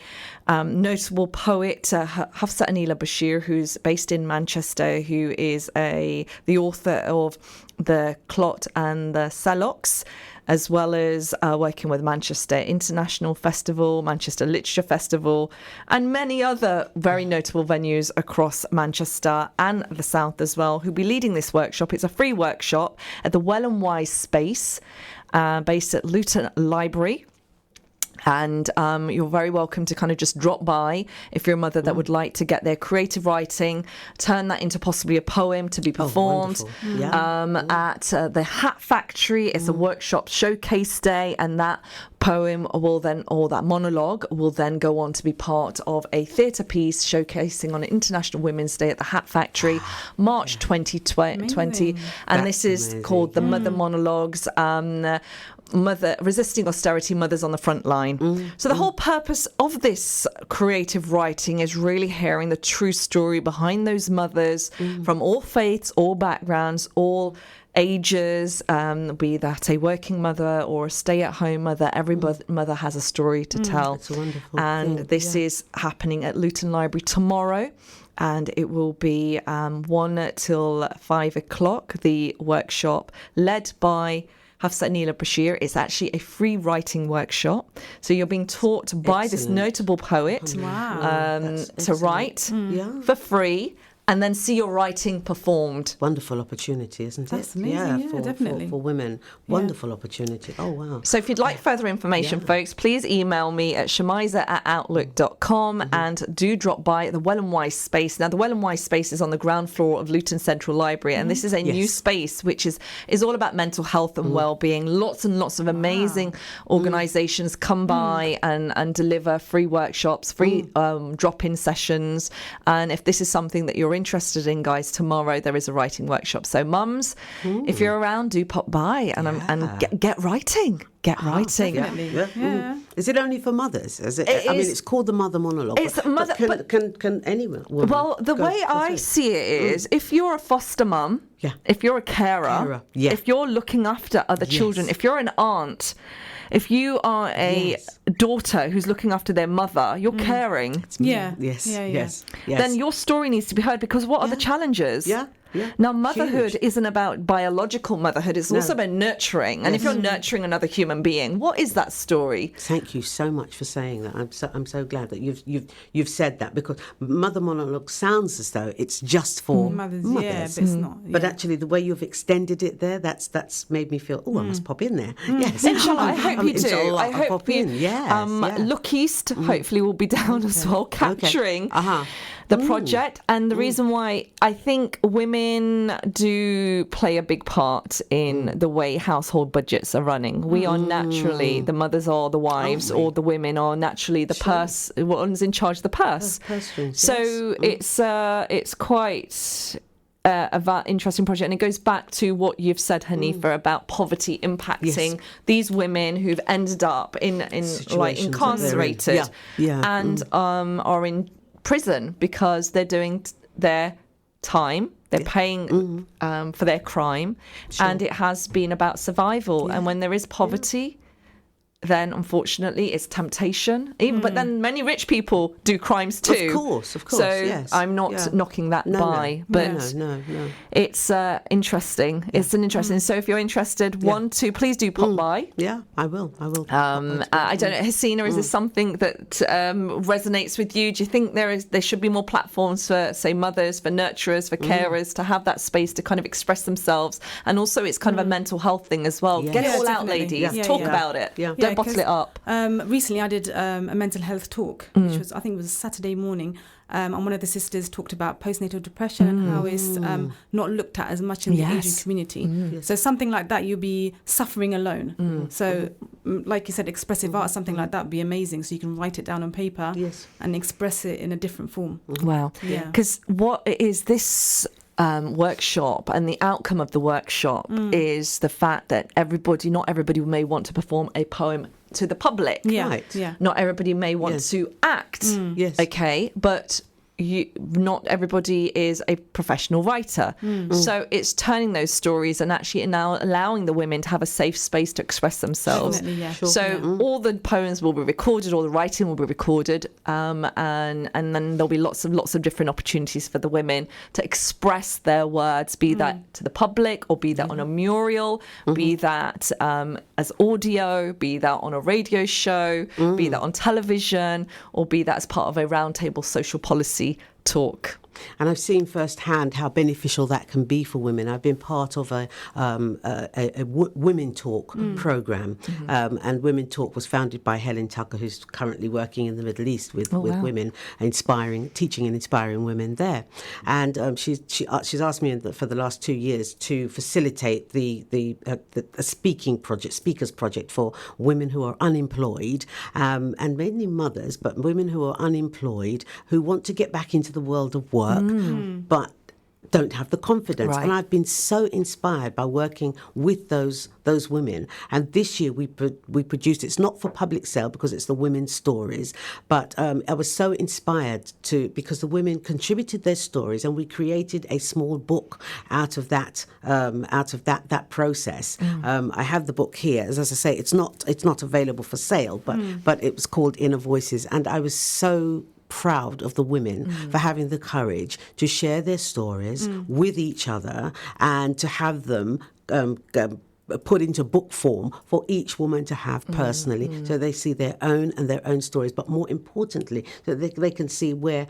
notable poet Hafsa Anila Bashir, who's based in Manchester, who is the author of The Clot and the Salox, as well as working with Manchester International Festival, Manchester Literature Festival, and many other very notable venues across Manchester and the South as well, who'll be leading this workshop. It's a free workshop at the Well and Wise space, based at Luton Library. And you're very welcome to kind of just drop by if you're a mother that would like to get their creative writing, turn that into possibly a poem to be performed at the Hat Factory. It's a workshop showcase day, and that poem will then, or that monologue will then go on to be part of a theatre piece showcasing on International Women's Day at the Hat Factory, March 2020. And this is called the Mother Monologues. Resisting Austerity, Mothers on the Front Line. So the whole purpose of this creative writing is really hearing the true story behind those mothers from all faiths, all backgrounds, all ages, be that a working mother or a stay-at-home mother. Every mother has a story to tell. It's a wonderful and thing. This is happening at Luton Library tomorrow. And it will be 1 till 5 o'clock, the workshop, led by Hafsa Anila Bashir. It's actually a free writing workshop. So you're being taught by this notable poet to write for free, and then see your writing performed. Wonderful opportunity, isn't it? That's amazing, yeah, definitely. For women. Wonderful opportunity. Oh, wow. So if you'd like further information, folks, please email me at shemiza@outlook.com and do drop by the Well and Wise space. Now, the Well and Wise space is on the ground floor of Luton Central Library, and this is a new space which is all about mental health and well-being. Lots and lots of amazing organisations come by and deliver free workshops, free drop-in sessions. And if this is something that you're interested in, guys, tomorrow there is a writing workshop. So mums, if you're around, do pop by and get writing. Get writing. Definitely. Yeah. Is it only for mothers? Is it? It I mean, is- it's called the mother monologue. It's but, mother- but can anyone? Woman Well, the go way I through it? see it is, if you're a foster mum, Yeah. if you're a carer, yeah. if you're looking after other children, if you're an aunt, if you are a daughter who's looking after their mother, you're caring, Yeah. Yes, Yeah, yeah. yes, yes. then your story needs to be heard, because what are the challenges? Yeah, yeah. Now, motherhood Huge. isn't about biological motherhood. It's also about nurturing. And if you're nurturing another human being, what is that story? Thank you so much for saying that. I'm so glad that you've said that, because mother monologue sounds as though it's just for Mothers, mothers. yeah, but it's not. But yeah. actually, the way you've extended it there, that's made me feel, I must pop in there. Yes, Inshallah, I hope you do. Inshallah, I I'll hope pop you. in. Yes, Look East, hopefully, will be down as well, capturing the project. And the reason why I think women do play a big part in the way household budgets are running. We are naturally, the mothers or the wives or the women are naturally the purse, one's in charge of the purse. Purse strings, So it's quite interesting project, and it goes back to what you've said, Haneefah, about poverty impacting these women who've ended up in like Situations incarcerated that they're in. and are in prison because they're doing their time. They're paying for their crime, and it has been about survival. And when there is poverty, then unfortunately it's temptation. But then many rich people do crimes too. Of course. So yes. I'm not knocking that No, by, but no. it's interesting. It's an interesting. So if you're interested, please do pop by. Yeah, I will. I don't know, Hasina, is this something that resonates with you? Do you think there should be more platforms for, say, mothers, for nurturers, for carers to have that space to kind of express themselves? And also, it's kind of a mental health thing as well. Yeah. Get it Yeah, all out, definitely. ladies. Yeah, Talk yeah. about it. Yeah. Don't bottle it up. Recently, I did a mental health talk, which was, I think, it was Saturday morning. And one of the sisters talked about postnatal depression and how it's not looked at as much in the Asian community. So something like that, you'll be suffering alone. So, like you said, expressive art, something like that would be amazing. So you can write it down on paper and express it in a different form. Wow. Yeah. Because what is this workshop, and the outcome of the workshop is the fact that not everybody may want to perform a poem to the public. Yeah. Right. Yeah. Not everybody may want to act. Yes. Okay, but not everybody is a professional writer. So it's turning those stories and actually now allowing the women to have a safe space to express themselves. Definitely, yeah. So all the poems will be recorded, all the writing will be recorded, and then there'll be lots of different opportunities for the women to express their words, be that to the public, or be that on a mural, be that as audio, be that on a radio show, be that on television, or be that as part of a roundtable social policy talk. And I've seen firsthand how beneficial that can be for women. I've been part of a Women Talk program, and Women Talk was founded by Helen Tucker, who's currently working in the Middle East with women, teaching and inspiring women there. And she's asked me for the last 2 years to facilitate the speakers project for women who are unemployed, and mainly mothers, but women who are unemployed who want to get back into the world of work, but don't have the confidence. Right. And I've been so inspired by working with those women. And this year we produced, it's not for public sale because it's the women's stories, but I was so inspired because the women contributed their stories, and we created a small book out of that process. I have the book here. As I say, it's not available for sale, but it was called Inner Voices, and I was so proud of the women for having the courage to share their stories with each other and to have them put into book form for each woman to have personally, so they see their own stories, but more importantly, so they can see where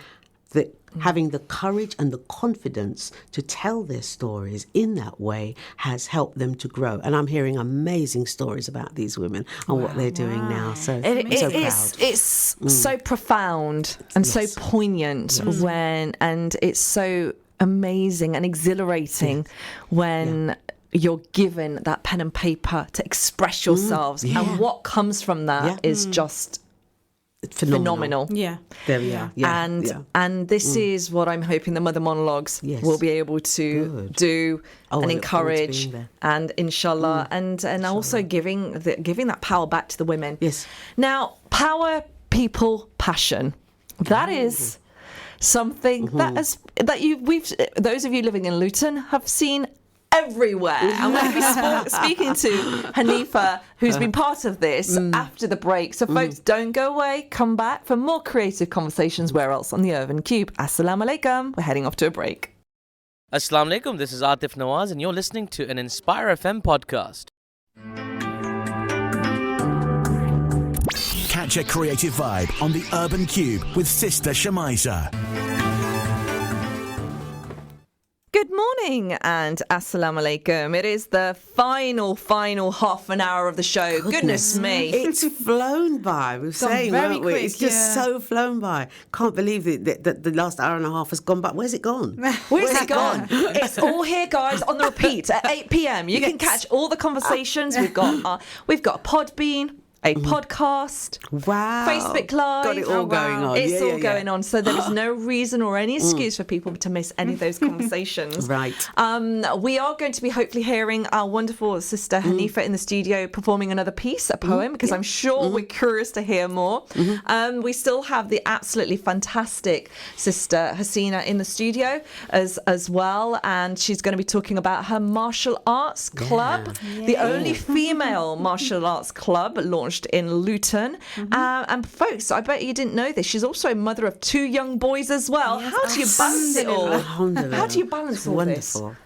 having the courage and the confidence to tell their stories in that way has helped them to grow. And I'm hearing amazing stories about these women and what they're doing now. So I'm so proud. It's so profound and so poignant and it's so amazing and exhilarating when you're given that pen and paper to express yourselves, and what comes from that is just phenomenal. Yeah. There we are. Yeah, And this is what I'm hoping the Mother Monologues will be able to do and encourage, and inshallah, and also giving that power back to the women. Yes. Now, power, people, passion. That is something those of you living in Luton have seen everywhere. And we're going to be speaking to Haneefah, who's been part of this, after the break. So folks, don't go away. Come back for more creative conversations. Where else? On the Urban Kube. Assalamu alaikum. We're heading off to a break. Assalamu alaikum, this is Atif Nawaz and you're listening to an Inspire FM podcast. Catch a creative vibe on the Urban Kube with Sister Shemiza. Good morning and assalamu alaikum. It is the final half an hour of the show. Goodness me. It's flown by. We're saying, weren't we? It's just so flown by. Can't believe that the last hour and a half has gone by. Where's it gone? Where's it gone? It's all here, guys, on the repeat at 8 p.m. You can catch all the conversations. We've got Podbean, a podcast, Facebook Live. Got it all going on. It's all going on. So there is no reason or any excuse for people to miss any of those conversations. Right. We are going to be hopefully hearing our wonderful sister Haneefah in the studio performing another piece, a poem, because I'm sure we're curious to hear more. We still have the absolutely fantastic sister Hasina in the studio as well, and she's going to be talking about her martial arts club, the only female martial arts club launched in Luton. And folks, I bet you didn't know this, she's also a mother of 2 young boys as well. Yes, how do you balance it all? How do you balance all wonderful. this?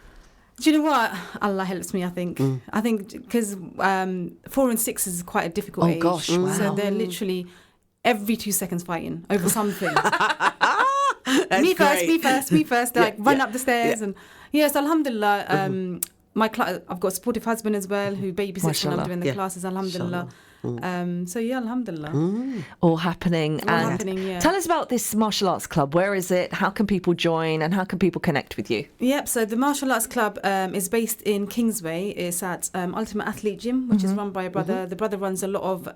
Do you know what? Allah helps me, I think. I think because 4 and 6 is quite a difficult age. Gosh, wow. So they're literally every 2 seconds fighting over something. me first. They run up the stairs. And yes, alhamdulillah. I've got a supportive husband as well who babysits when I'm doing the classes, alhamdulillah. Alhamdulillah. All happening. Yeah. Tell us about this martial arts club. Where is it? How can people join and how can people connect with you? Yep, so the martial arts club is based in Kingsway. It's at Ultimate Athlete Gym, which is run by a brother. The brother runs a lot of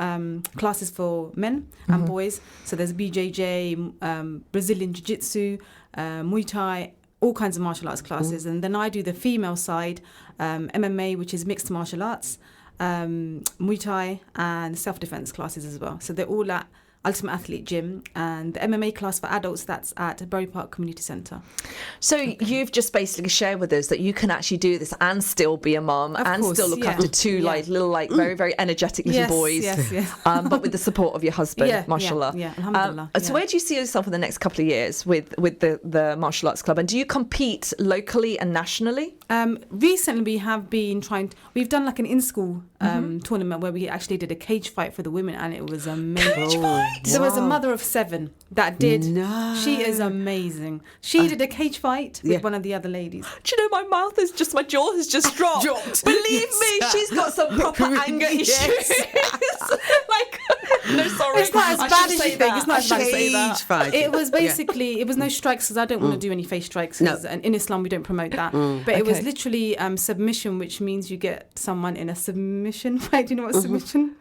classes for men and boys. So there's BJJ, Brazilian Jiu-Jitsu, Muay Thai, all kinds of martial arts classes. And then I do the female side, MMA, which is mixed martial arts, Muay Thai and Self Defence classes as well. So they're all at Ultimate Athlete Gym, and the MMA class for adults, that's at Bury Park Community Centre. So you've just basically shared with us that you can actually do this and still be a mum and still look after 2 very, very energetic little boys. Yes. But with the support of your husband, mashallah. Yeah, alhamdulillah. So where do you see yourself in the next couple of years with the martial arts club? And do you compete locally and nationally? Recently we've done like an in-school tournament where we actually did a cage fight for the women, and it was amazing. Cage fight? There was a mother of 7 that did. No. She is amazing. She did a cage fight with one of the other ladies. Do you know my jaw has just dropped. Believe me, she's got some proper anger issues. No, sorry. It's not as bad as you think. It's not as bad as Cage fight. It was basically, it was no strikes, because I don't want to do any face strikes. And in Islam, we don't promote that. But it was literally submission, which means you get someone in a submission fight. Do you know what submission?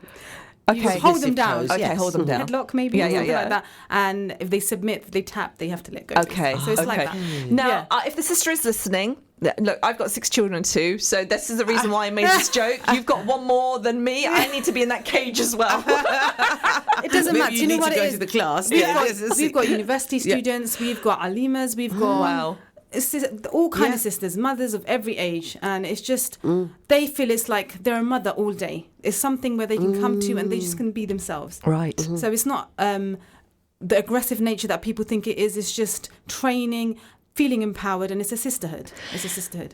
Okay. You just hold them down. Okay, hold them down. Headlock maybe, something like that. And if they submit, if they tap, they have to let go. Okay. So it's like that. Now, if the sister is listening, look, I've got 6 children too, so this is the reason why I made this joke. You've got 1 more than me. I need to be in that cage as well. It doesn't matter. You know what it is? to the class. We've got university students. We've got alimas. We've got all kind of sisters, mothers of every age, and it's just they feel it's like they're a mother all day. It's something where they can come to and they just can be themselves. Right. So it's not the aggressive nature that people think it is. It's just training, feeling empowered, and it's a sisterhood.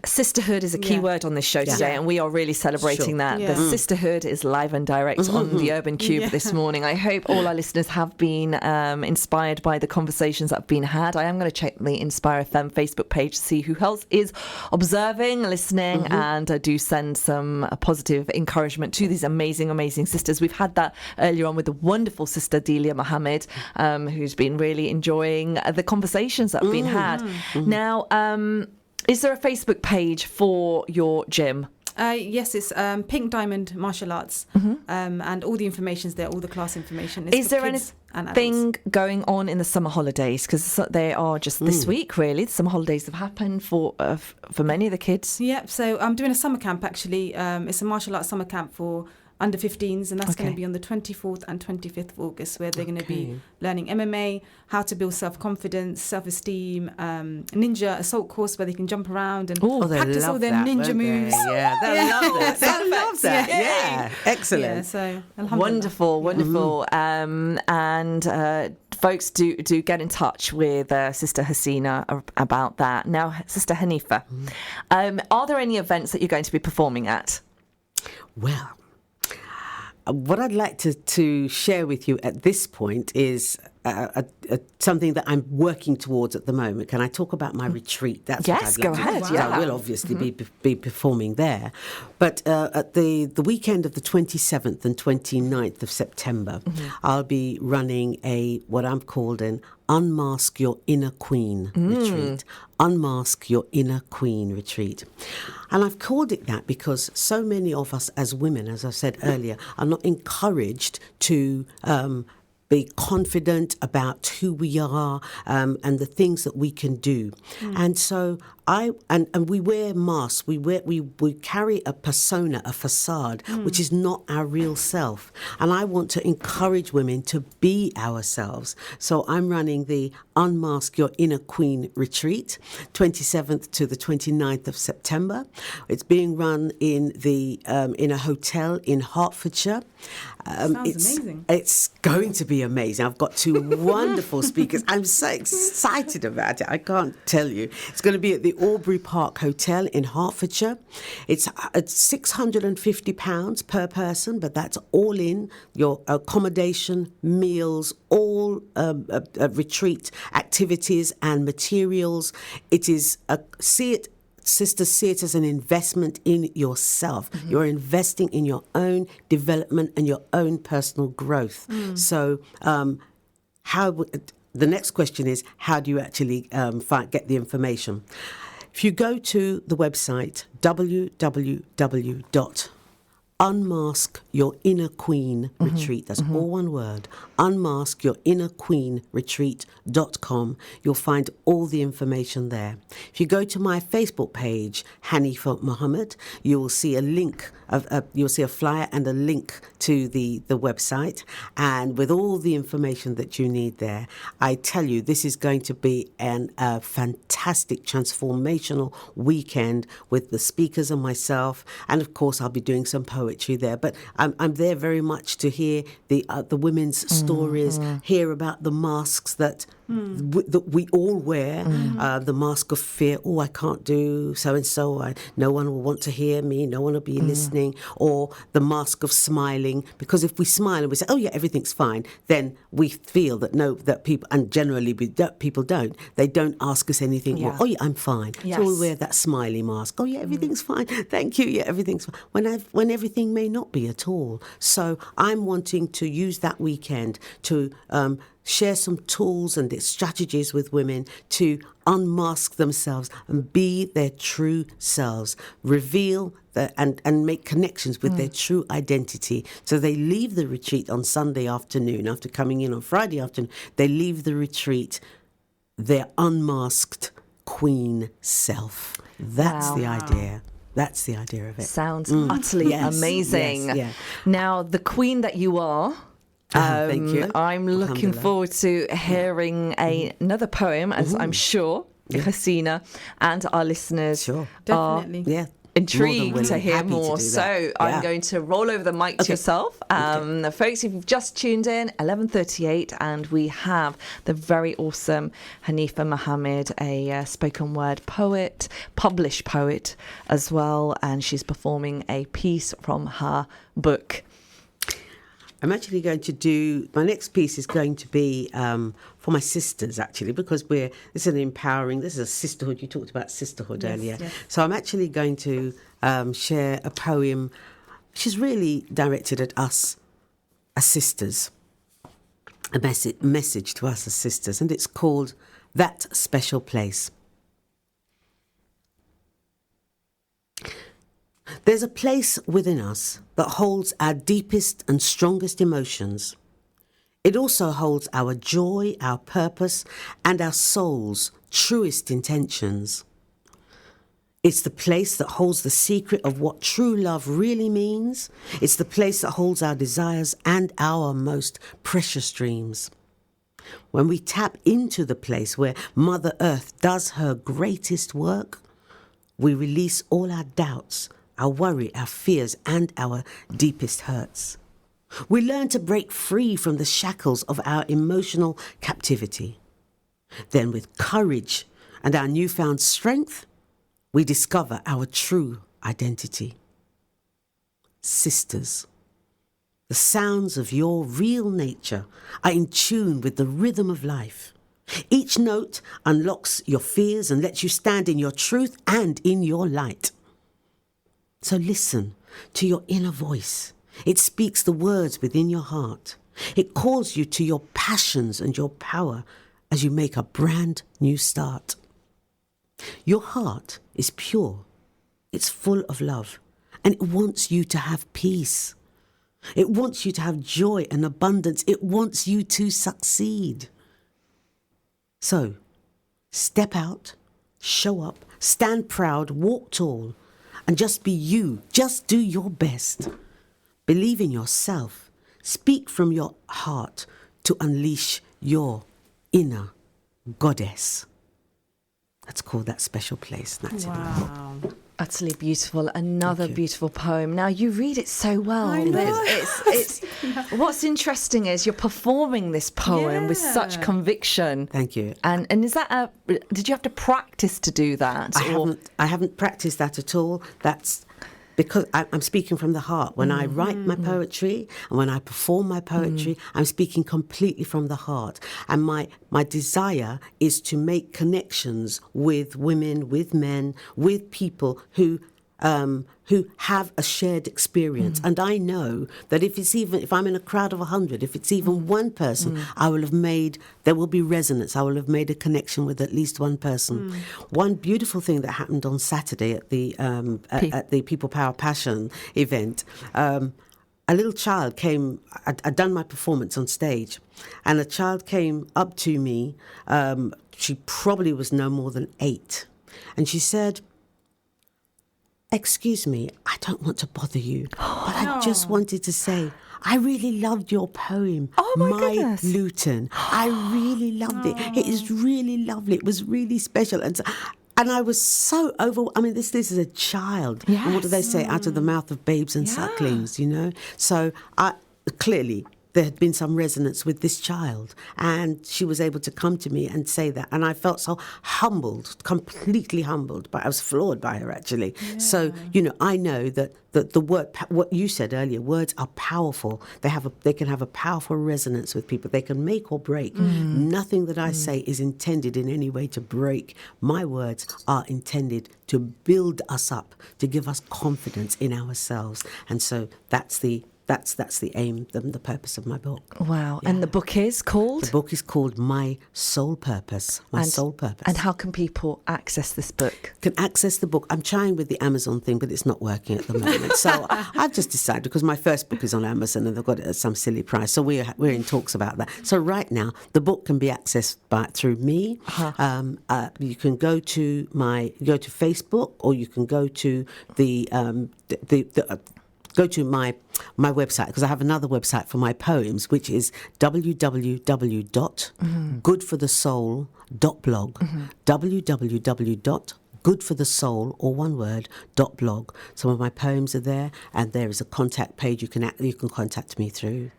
Sisterhood is a key word on this show today, and we are really celebrating that. The sisterhood is live and direct on the Urban Kube this morning. I hope all our listeners have been inspired by the conversations that have been had. I am going to check the Inspire FM Facebook page to see who else is observing, listening, and do send some positive encouragement to these amazing, amazing sisters. We've had that earlier on with the wonderful sister Delia Muhammad, who's been really enjoying the conversations that have been had. Now, is there a Facebook page for your gym? Yes, it's Pink Diamond Martial Arts, and all the information's there, all the class information. Is for there kids and adults. anything going on in the summer holidays? Because they are just this week, really. The summer holidays have happened for many of the kids. Yep, so I'm doing a summer camp, actually. It's a martial arts summer camp for under 15s, and that's going to be on the 24th and 25th of August, where they're going to be learning MMA, how to build self-confidence, self-esteem, ninja assault course where they can jump around and practice all their ninja moves. Yeah, they'll love that. They'll love that. Yeah, excellent. Yeah, so Wonderful. And folks, do get in touch with Sister Hasina about that. Now, Sister Haneefah, are there any events that you're going to be performing at? Well, what I'd like to share with you at this point is something that I'm working towards at the moment. Can I talk about my retreat? That's yes, what I'd like go ahead. to do. Yeah. I will obviously be performing there. But at the weekend of the 27th and 29th of September, I'll be running what I'm called an Unmask Your Inner Queen retreat. Unmask Your Inner Queen retreat. And I've called it that because so many of us as women, as I said earlier, are not encouraged to be confident about who we are and the things that we can do. And so we wear masks, we carry a persona, a facade, which is not our real self. And I want to encourage women to be ourselves. So I'm running the Unmask Your Inner Queen retreat, 27th to the 29th of September. It's being run in a hotel in Hertfordshire. Sounds amazing. It's going to be amazing. I've got two wonderful speakers. I'm so excited about it. I can't tell you. It's going to be at the Aubrey Park Hotel in Hertfordshire. It's £650 per person, but that's all in your accommodation, meals, all retreat activities and materials. It is Sisters, see it as an investment in yourself. You're investing in your own development and your own personal growth. So the next question is, how do you actually get the information? If you go to the website www.Unmask Your Inner Queen Retreat. That's all one word. Unmask Your Inner Queen Retreat.com. You'll find all the information there. If you go to my Facebook page, Haneefah Muhammad, you will see a link. You'll see a flyer and a link to the website, and with all the information that you need there. I tell you, this is going to be a fantastic transformational weekend with the speakers and myself, and of course I'll be doing some poetry there. But I'm there very much to hear the women's stories, hear about the masks that we all wear, the mask of fear. Oh, I can't do so and so. No one will want to hear me. No one will be listening. Or the mask of smiling, because if we smile and we say, "Oh yeah, everything's fine," then we feel that people, and generally people don't. They don't ask us anything more. "Oh yeah, I'm fine." Yes. So we wear that smiley mask. "Oh yeah, everything's fine. Thank you. Yeah, everything's fine." When everything may not be at all. So I'm wanting to use that weekend to share some tools and strategies with women to unmask themselves and be their true selves, reveal and make connections with their true identity. So they leave the retreat on Sunday afternoon, after coming in on Friday afternoon, they leave the retreat their unmasked queen self. That's the idea. That's the idea of it. Sounds utterly amazing. Yes, yeah. Now, the queen that you are, thank you. I'm looking forward to hearing another poem, as I'm sure Hasina and our listeners Definitely. intrigued to hear Happy to more. do So that. I'm going to roll over the mic to yourself. Folks, if you've just tuned in, 11:38, and we have the very awesome Haneefah Muhammad, a spoken word poet, published poet as well, and she's performing a piece from her book. I'm actually going to do, my next piece is going to be for my sisters, actually, because this is a sisterhood. You talked about sisterhood earlier. Yes. So I'm actually going to share a poem which is really directed at us as sisters, a message to us as sisters, and it's called That Special Place. There's a place within us that holds our deepest and strongest emotions. It also holds our joy, our purpose, and our soul's truest intentions. It's the place that holds the secret of what true love really means. It's the place that holds our desires and our most precious dreams. When we tap into the place where Mother Earth does her greatest work, we release all our doubts, our worry, our fears, and our deepest hurts. We learn to break free from the shackles of our emotional captivity. Then with courage and our newfound strength, we discover our true identity. Sisters, the sounds of your real nature are in tune with the rhythm of life. Each note unlocks your fears and lets you stand in your truth and in your light. So listen to your inner voice. It speaks the words within your heart. It calls you to your passions and your power as you make a brand new start. Your heart is pure. It's full of love, and it wants you to have peace. It wants you to have joy and abundance. It wants you to succeed. So, step out, show up, stand proud, walk tall, and just be you. Just do your best. Believe in yourself. Speak from your heart to unleash your inner goddess. Let's call that special place. That's Wow. Utterly beautiful. Another beautiful poem. Now, you read it so well. I know. It's what's interesting is you're performing this poem with such conviction. Thank you. And is that did you have to practice to do that? I haven't practiced that at all. That's because I'm speaking from the heart. When I write my poetry and when I perform my poetry, I'm speaking completely from the heart. And my desire is to make connections with women, with men, with people who have a shared experience. And I know that if I'm in a crowd of 100, if it's even one person, there will be resonance. I will have made a connection with at least one person. One beautiful thing that happened on Saturday at the People Power Passion event, a little child came. I'd done my performance on stage, and a child came up to me. She probably was no more than 8, and she said, "Excuse me, I don't want to bother you, but I just wanted to say, I really loved your poem, Oh, my goodness. Luton. I really loved it. It is really lovely. It was really special." And I was so this is a child. Yes. And what do they say? Out of the mouth of babes and sucklings, you know? So clearly there had been some resonance with this child, and she was able to come to me and say that, and I felt so humbled, completely humbled, but I was floored by her, actually. So I know that the word, what you said earlier, words are powerful. They can have a powerful resonance with people. They can make or break. Nothing that I say is intended in any way to break. My words are intended to build us up, to give us confidence in ourselves, and so that's the aim, the purpose of my book. Wow. And the book is called? The book is called My Soul Purpose. Soul Purpose. And how can people access this book? Can access the book. I'm trying with the Amazon thing, but it's not working at the moment. So I've just decided, because my first book is on Amazon and they've got it at some silly price. So we're in talks about that. So right now, the book can be accessed through me. You can go to Facebook, or you can go to go to my website, because I have another website for my poems, which is www.goodforthesoul.blog. www.goodforthesoul, or one word, .blog. Some of my poems are there, and there is a contact page. You can contact me through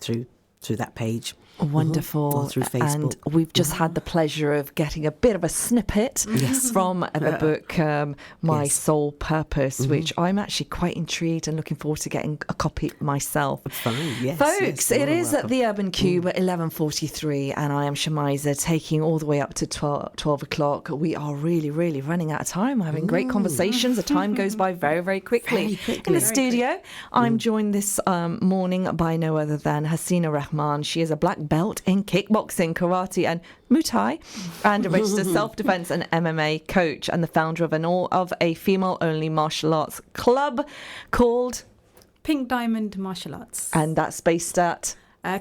that page. Wonderful. Or through Facebook. And we've just had the pleasure of getting a bit of a snippet from the book My Soul Purpose, which I'm actually quite intrigued and looking forward to getting a copy myself. Fine, yes. Folks, it is at the Urban Kube at 11:43, and I am Shemiza, taking all the way up to 12 o'clock. We are really, really running out of time. We're having great conversations. The time goes by very, very quickly. In the studio, I'm joined this morning by no other than Hasina Rehman, Rehman. She is a black belt in kickboxing, karate and Muay Thai, and a registered self-defense and MMA coach, and the founder of a female-only martial arts club called Pink Diamond Martial Arts. And that's based at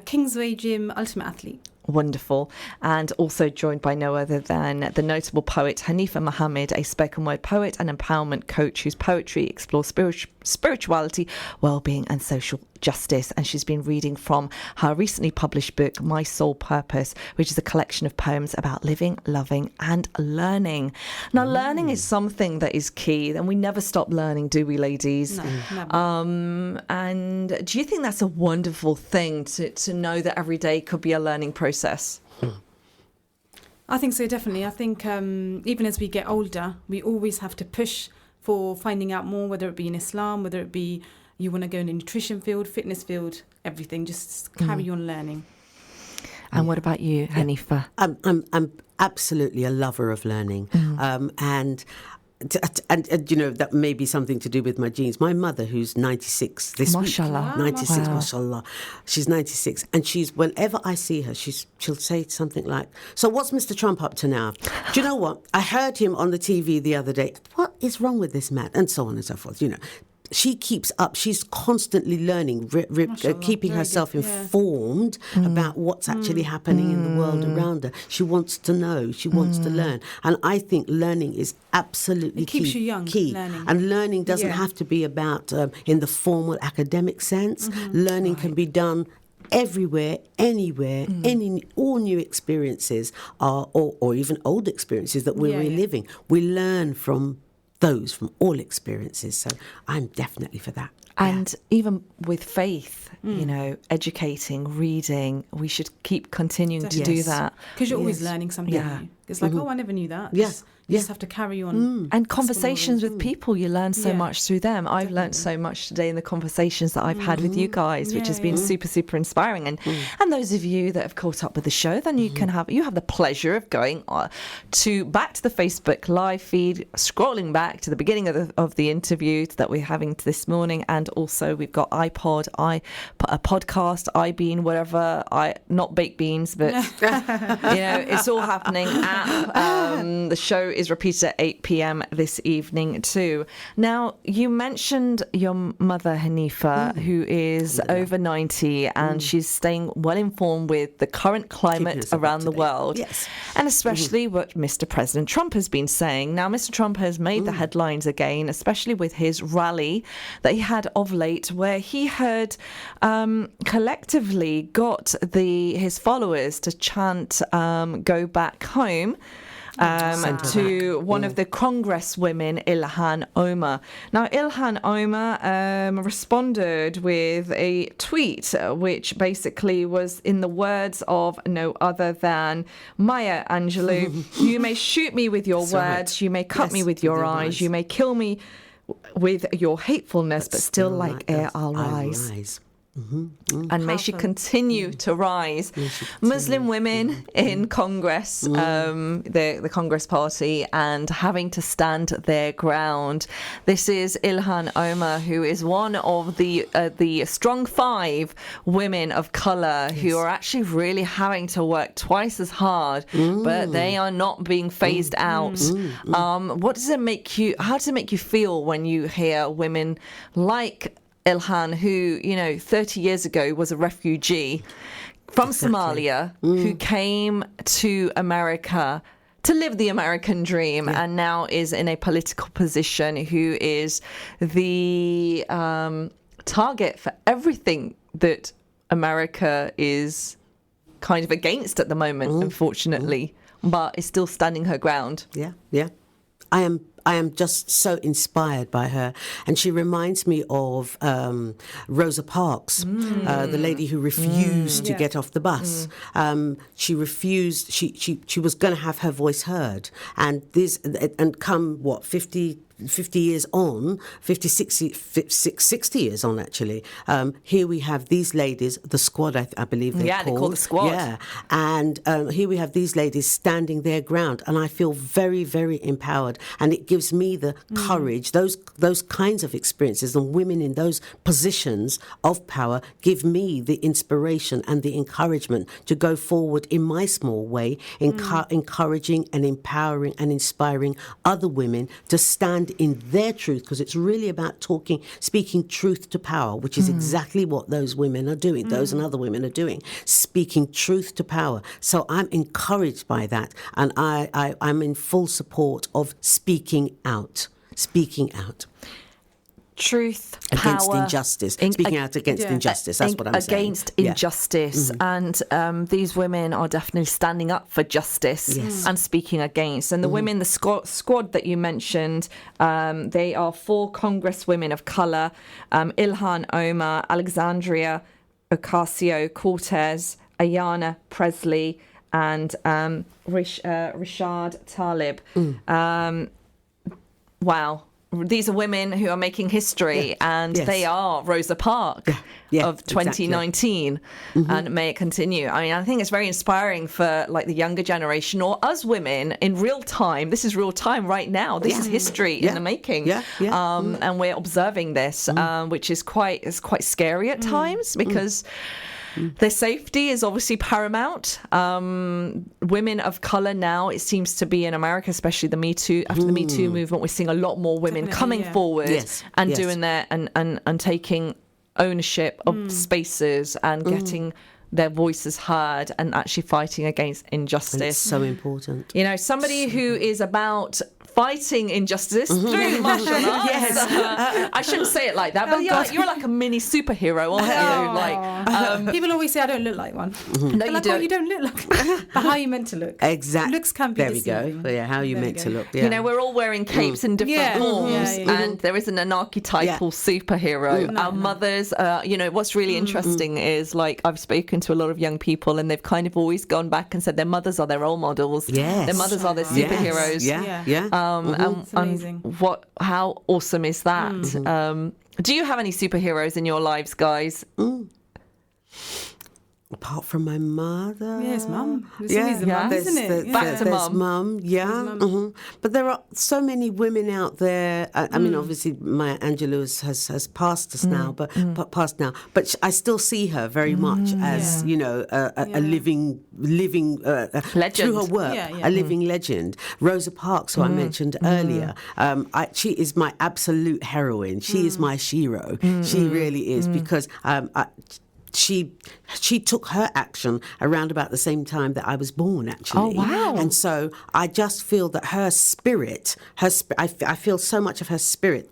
Kingsway Gym, Ultimate Athlete. Wonderful. And also joined by no other than the notable poet Haneefah Muhammad, a spoken word poet and empowerment coach whose poetry explores spirituality, well-being and social justice. And she's been reading from her recently published book, My Sole Purpose, which is a collection of poems about living, loving and learning. Now, learning is something that is key, and we never stop learning, do we, ladies? No, never. And do you think that's a wonderful thing to know that every day could be a learning process? I think so, definitely. I think even as we get older, we always have to push for finding out more, whether it be in Islam, whether it be you want to go in the nutrition field, fitness field, everything. Just carry on learning. And what about you, Haneefah? I'm absolutely a lover of learning, and you know, that may be something to do with my genes. My mother, who's 96 this Mashallah. week, 96, Wow. mashallah, she's 96, and whenever I see her, she'll say something like, "So what's Mr. Trump up to now? Do you know what? I heard him on the TV the other day. What is wrong with this man?" And so on and so forth. You know. She keeps up. She's constantly learning, keeping very herself good, yeah. informed about what's actually happening in the world around her. She wants to know. She wants to learn. And I think learning is absolutely It keeps you young, learning. And learning doesn't have to be about in the formal academic sense. Learning can be done everywhere, anywhere, all new experiences are, or even old experiences that we're reliving. We learn from all experiences. So I'm definitely for that. And even with faith, you know, educating, reading, we should keep continuing to do that. Because you're always learning something new. It's like, oh, I never knew that. You just have to carry on. And conversations with people, you learn so much through them. I've learned so much today in the conversations that I've had with you guys, which has been super, super inspiring. And those of you that have caught up with the show, then you have the pleasure of going back to the Facebook live feed, scrolling back to the beginning of the interview that we're having this morning, and also we've got iPod, a podcast, iBean, whatever, not baked beans, but you know, it's all happening. The show is repeated at 8 p.m. this evening too. Now, you mentioned your mother, Haneefah, who is over 90, and she's staying well informed with the current climate around the world. Yes. And especially what Mr. President Trump has been saying. Now, Mr. Trump has made the headlines again, especially with his rally that he had of late, where he had collectively got his followers to chant "Go Back Home." To one of the Congress women, Ilhan Omar. Now, Ilhan Omar responded with a tweet, which basically was in the words of no other than Maya Angelou. You may shoot me with your words, you may cut me with your eyes, you may kill me with your hatefulness, but still like air I'll rise. And may she continue to rise. Muslim women in Congress, the Congress Party, and having to stand their ground. This is Ilhan Omar, who is one of the strong 5 women of colour who are actually really having to work twice as hard, but they are not being phased out. What does it make you? How does it make you feel when you hear women like Ilhan, who, 30 years ago was a refugee from Somalia, who came to America to live the American dream and now is in a political position, who is the target for everything that America is kind of against at the moment, unfortunately, but is still standing her ground. Yeah. I am just so inspired by her, and she reminds me of Rosa Parks, the lady who refused to get off the bus. She refused. She was going to have her voice heard, and come 50 50 years on, 60 years on actually, here we have these ladies, the squad, I believe they're called. Yeah, they call the squad. Yeah, and here we have these ladies standing their ground, and I feel very, very empowered, and it gives me the courage. Those kinds of experiences and women in those positions of power give me the inspiration and the encouragement to go forward in my small way, encouraging and empowering and inspiring other women to stand in their truth, because it's really about speaking truth to power, which is exactly what those women are doing, those and other women are doing, speaking truth to power. So I'm encouraged by that, and I'm in full support of speaking out. Truth, against power, injustice. Speaking out against injustice. That's what I'm saying. Against injustice. And these women are definitely standing up for justice and speaking against. And the women, the squad that you mentioned, they are 4 Congresswomen of colour, Ilhan Omar, Alexandria Ocasio-Cortez, Ayanna Presley, and Rashad Tlaib. Wow. These are women who are making history, and they are Rosa Parks of 2019, and may it continue. I mean, I think it's very inspiring for like the younger generation or us women in real time. This is real time right now. This is history in the making, and we're observing this, which is quite scary at times because. Their safety is obviously paramount. Women of colour now, it seems to be in America, especially the Me Too, after the Me Too movement, we're seeing a lot more women coming forward and doing their and taking ownership of spaces and getting their voices heard and actually fighting against injustice. And it's so important. You know, somebody who is about fighting injustice through martial arts. I shouldn't say it like that, but you're like a mini superhero, aren't you? Like, people always say I don't look like one. No, you like, don't. Oh, you don't look like one. But how are you meant to look? Exactly. Looks can be deceiving. There we go. Yeah, how are you meant to look? Yeah. You know, we're all wearing capes in different forms, and there isn't an archetypal superhero. Our mothers, you know, what's really interesting is, like, I've spoken to a lot of young people, and they've kind of always gone back and said their mothers are their role models. Yes. Their mothers are their superheroes. Yeah. It's amazing. How awesome is that? Do you have any superheroes in your lives, guys? Apart from my mother. Yes, mum. It's always the mum, isn't it? Back to there's mum. But there are so many women out there. I mean, obviously, Maya Angelou has passed us now, but I still see her very much as you know a living legend through her work, a living legend. Rosa Parks, who I mentioned earlier, she is my absolute heroine. She is my shiro. She really is, because she took her action around about the same time that I was born, actually. Oh, wow. And so I just feel that her spirit, I feel so much of her spirit,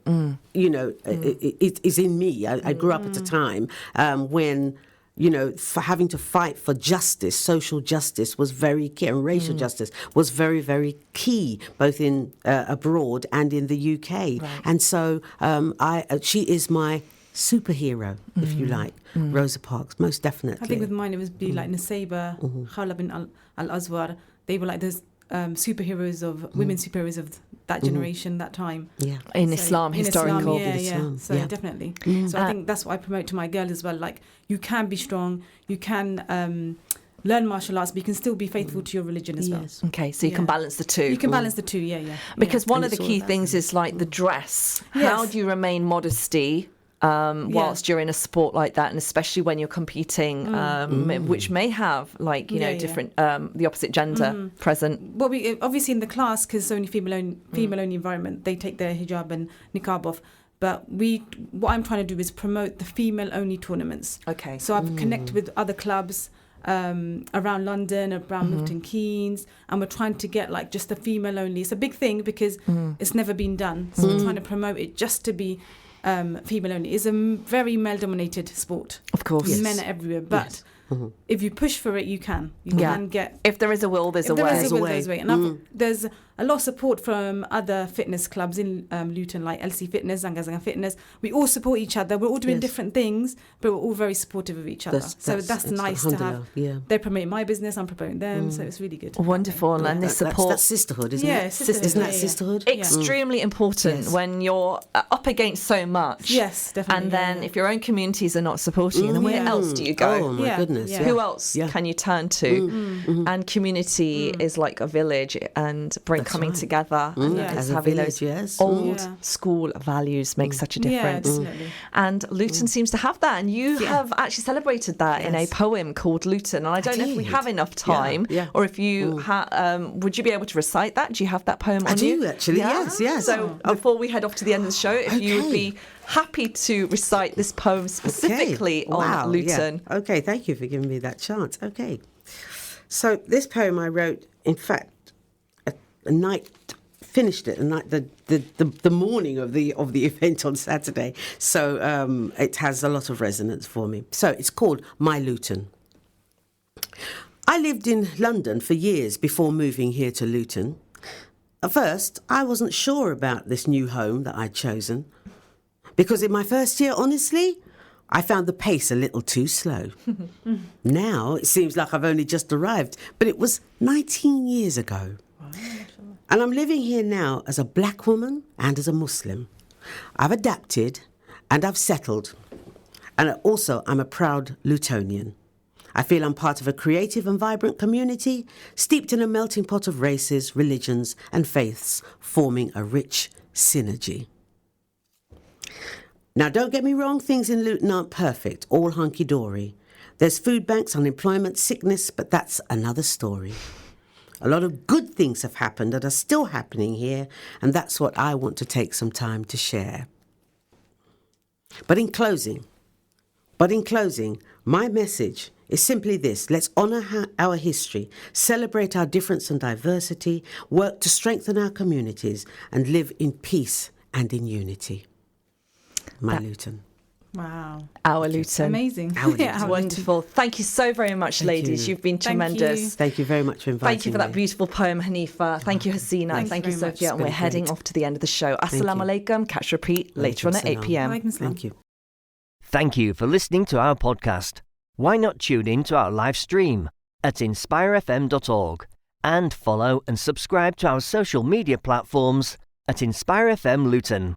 you know, it is in me. I grew up at a time when, you know, for having to fight for justice, social justice was very key, and racial justice was very, very key, both in abroad and in the UK. Right. And so she is my superhero, if you like, Rosa Parks, most definitely. I think with mine it would be like Nusayba, Khala bin Al-Azwar. They were like those superheroes of women superheroes of that generation, that time. Yeah, in Islam, historical. Islam. So definitely. So I think that's what I promote to my girls as well. Like, you can be strong, you can learn martial arts, but you can still be faithful to your religion as well. Okay, so you can balance the two. You can balance the two, Because one of the key things is like the dress. How do you remain modesty whilst you're in a sport like that, and especially when you're competing, which may have, like, you know, different the opposite gender present. Well, we obviously in the class, because it's only female only environment, they take their hijab and niqab off. But what I'm trying to do is promote the female only tournaments. Okay. So I've connected with other clubs around London, around Milton Keynes, and we're trying to get like just the female only. It's a big thing because it's never been done. So we're trying to promote it just to be female only. It's a very male dominated sport. Of course. Men are everywhere, but if you push for it, you can. You Yeah. can get. If there is a will, there's a If there way. is a will, There's a there's a way. And there's a lot of support from other fitness clubs in Luton, like LC Fitness, Zanga Fitness. We all support each other. We're all doing different things, but we're all very supportive of each other. That's nice to have. Yeah. They're promoting my business, I'm promoting them, so it's really good. Wonderful. And this support. That's sisterhood, isn't Yeah, it? sisterhood, Isn't that yeah. sisterhood? Extremely important when you're up against so much. Yes, definitely. And then if your own communities are not supporting you, then where else do you go? Oh my Yeah, goodness! yeah. Yeah. Who else can you turn to? And community is like a village, and coming right. together and Yeah. just As a having village, those yes. old Yeah. school values make such a Yeah, difference. definitely. And Luton seems to have that, and you have actually celebrated that in a Yes. poem called Luton. And I don't know if we did. have enough time, Yeah. or if you would you be able to recite that? Do you have that poem on you? do, actually, yes. So before we head off to the end of the show, if you would be happy to recite this poem specifically on Wow, Luton. Yeah. Okay, thank you for giving me that chance. Okay. So this poem I wrote, in fact, a night, finished it, the morning of the event on Saturday. So it has a lot of resonance for me. So it's called My Luton. I lived in London for years before moving here to Luton. At first, I wasn't sure about this new home that I'd chosen. Because in my first year, honestly, I found the pace a little too slow. Now it seems like I've only just arrived, but it was 19 years ago. And I'm living here now as a black woman and as a Muslim. I've adapted and I've settled. And also, I'm a proud Lutonian. I feel I'm part of a creative and vibrant community, steeped in a melting pot of races, religions, and faiths, forming a rich synergy. Now, don't get me wrong, things in Luton aren't perfect, all hunky-dory. There's food banks, unemployment, sickness, but that's another story. A lot of good things have happened that are still happening here, and that's what I want to take some time to share. But in closing, my message is simply this: let's honour our history, celebrate our difference and diversity, work to strengthen our communities, and live in peace and in unity. My Luton. Wow. Our Luton. Amazing. Our Luton. Yeah, our Luton. Wonderful. Thank you so very much, ladies. you. You've been Thank tremendous. you. Thank you very much for inviting me. Thank you for that beautiful poem, Haneefah. Thank you, Hasina. Thank you, you very much. Sophia. And It's we're been heading great. off to the end of the show. Assalamu alaikum. Catch repeat later on at 8 Alaikum p.m. Alaikum assalam. Thank you. Thank you for listening to our podcast. Why not tune in to our live stream at inspirefm.org and follow and subscribe to our social media platforms at InspireFM Luton.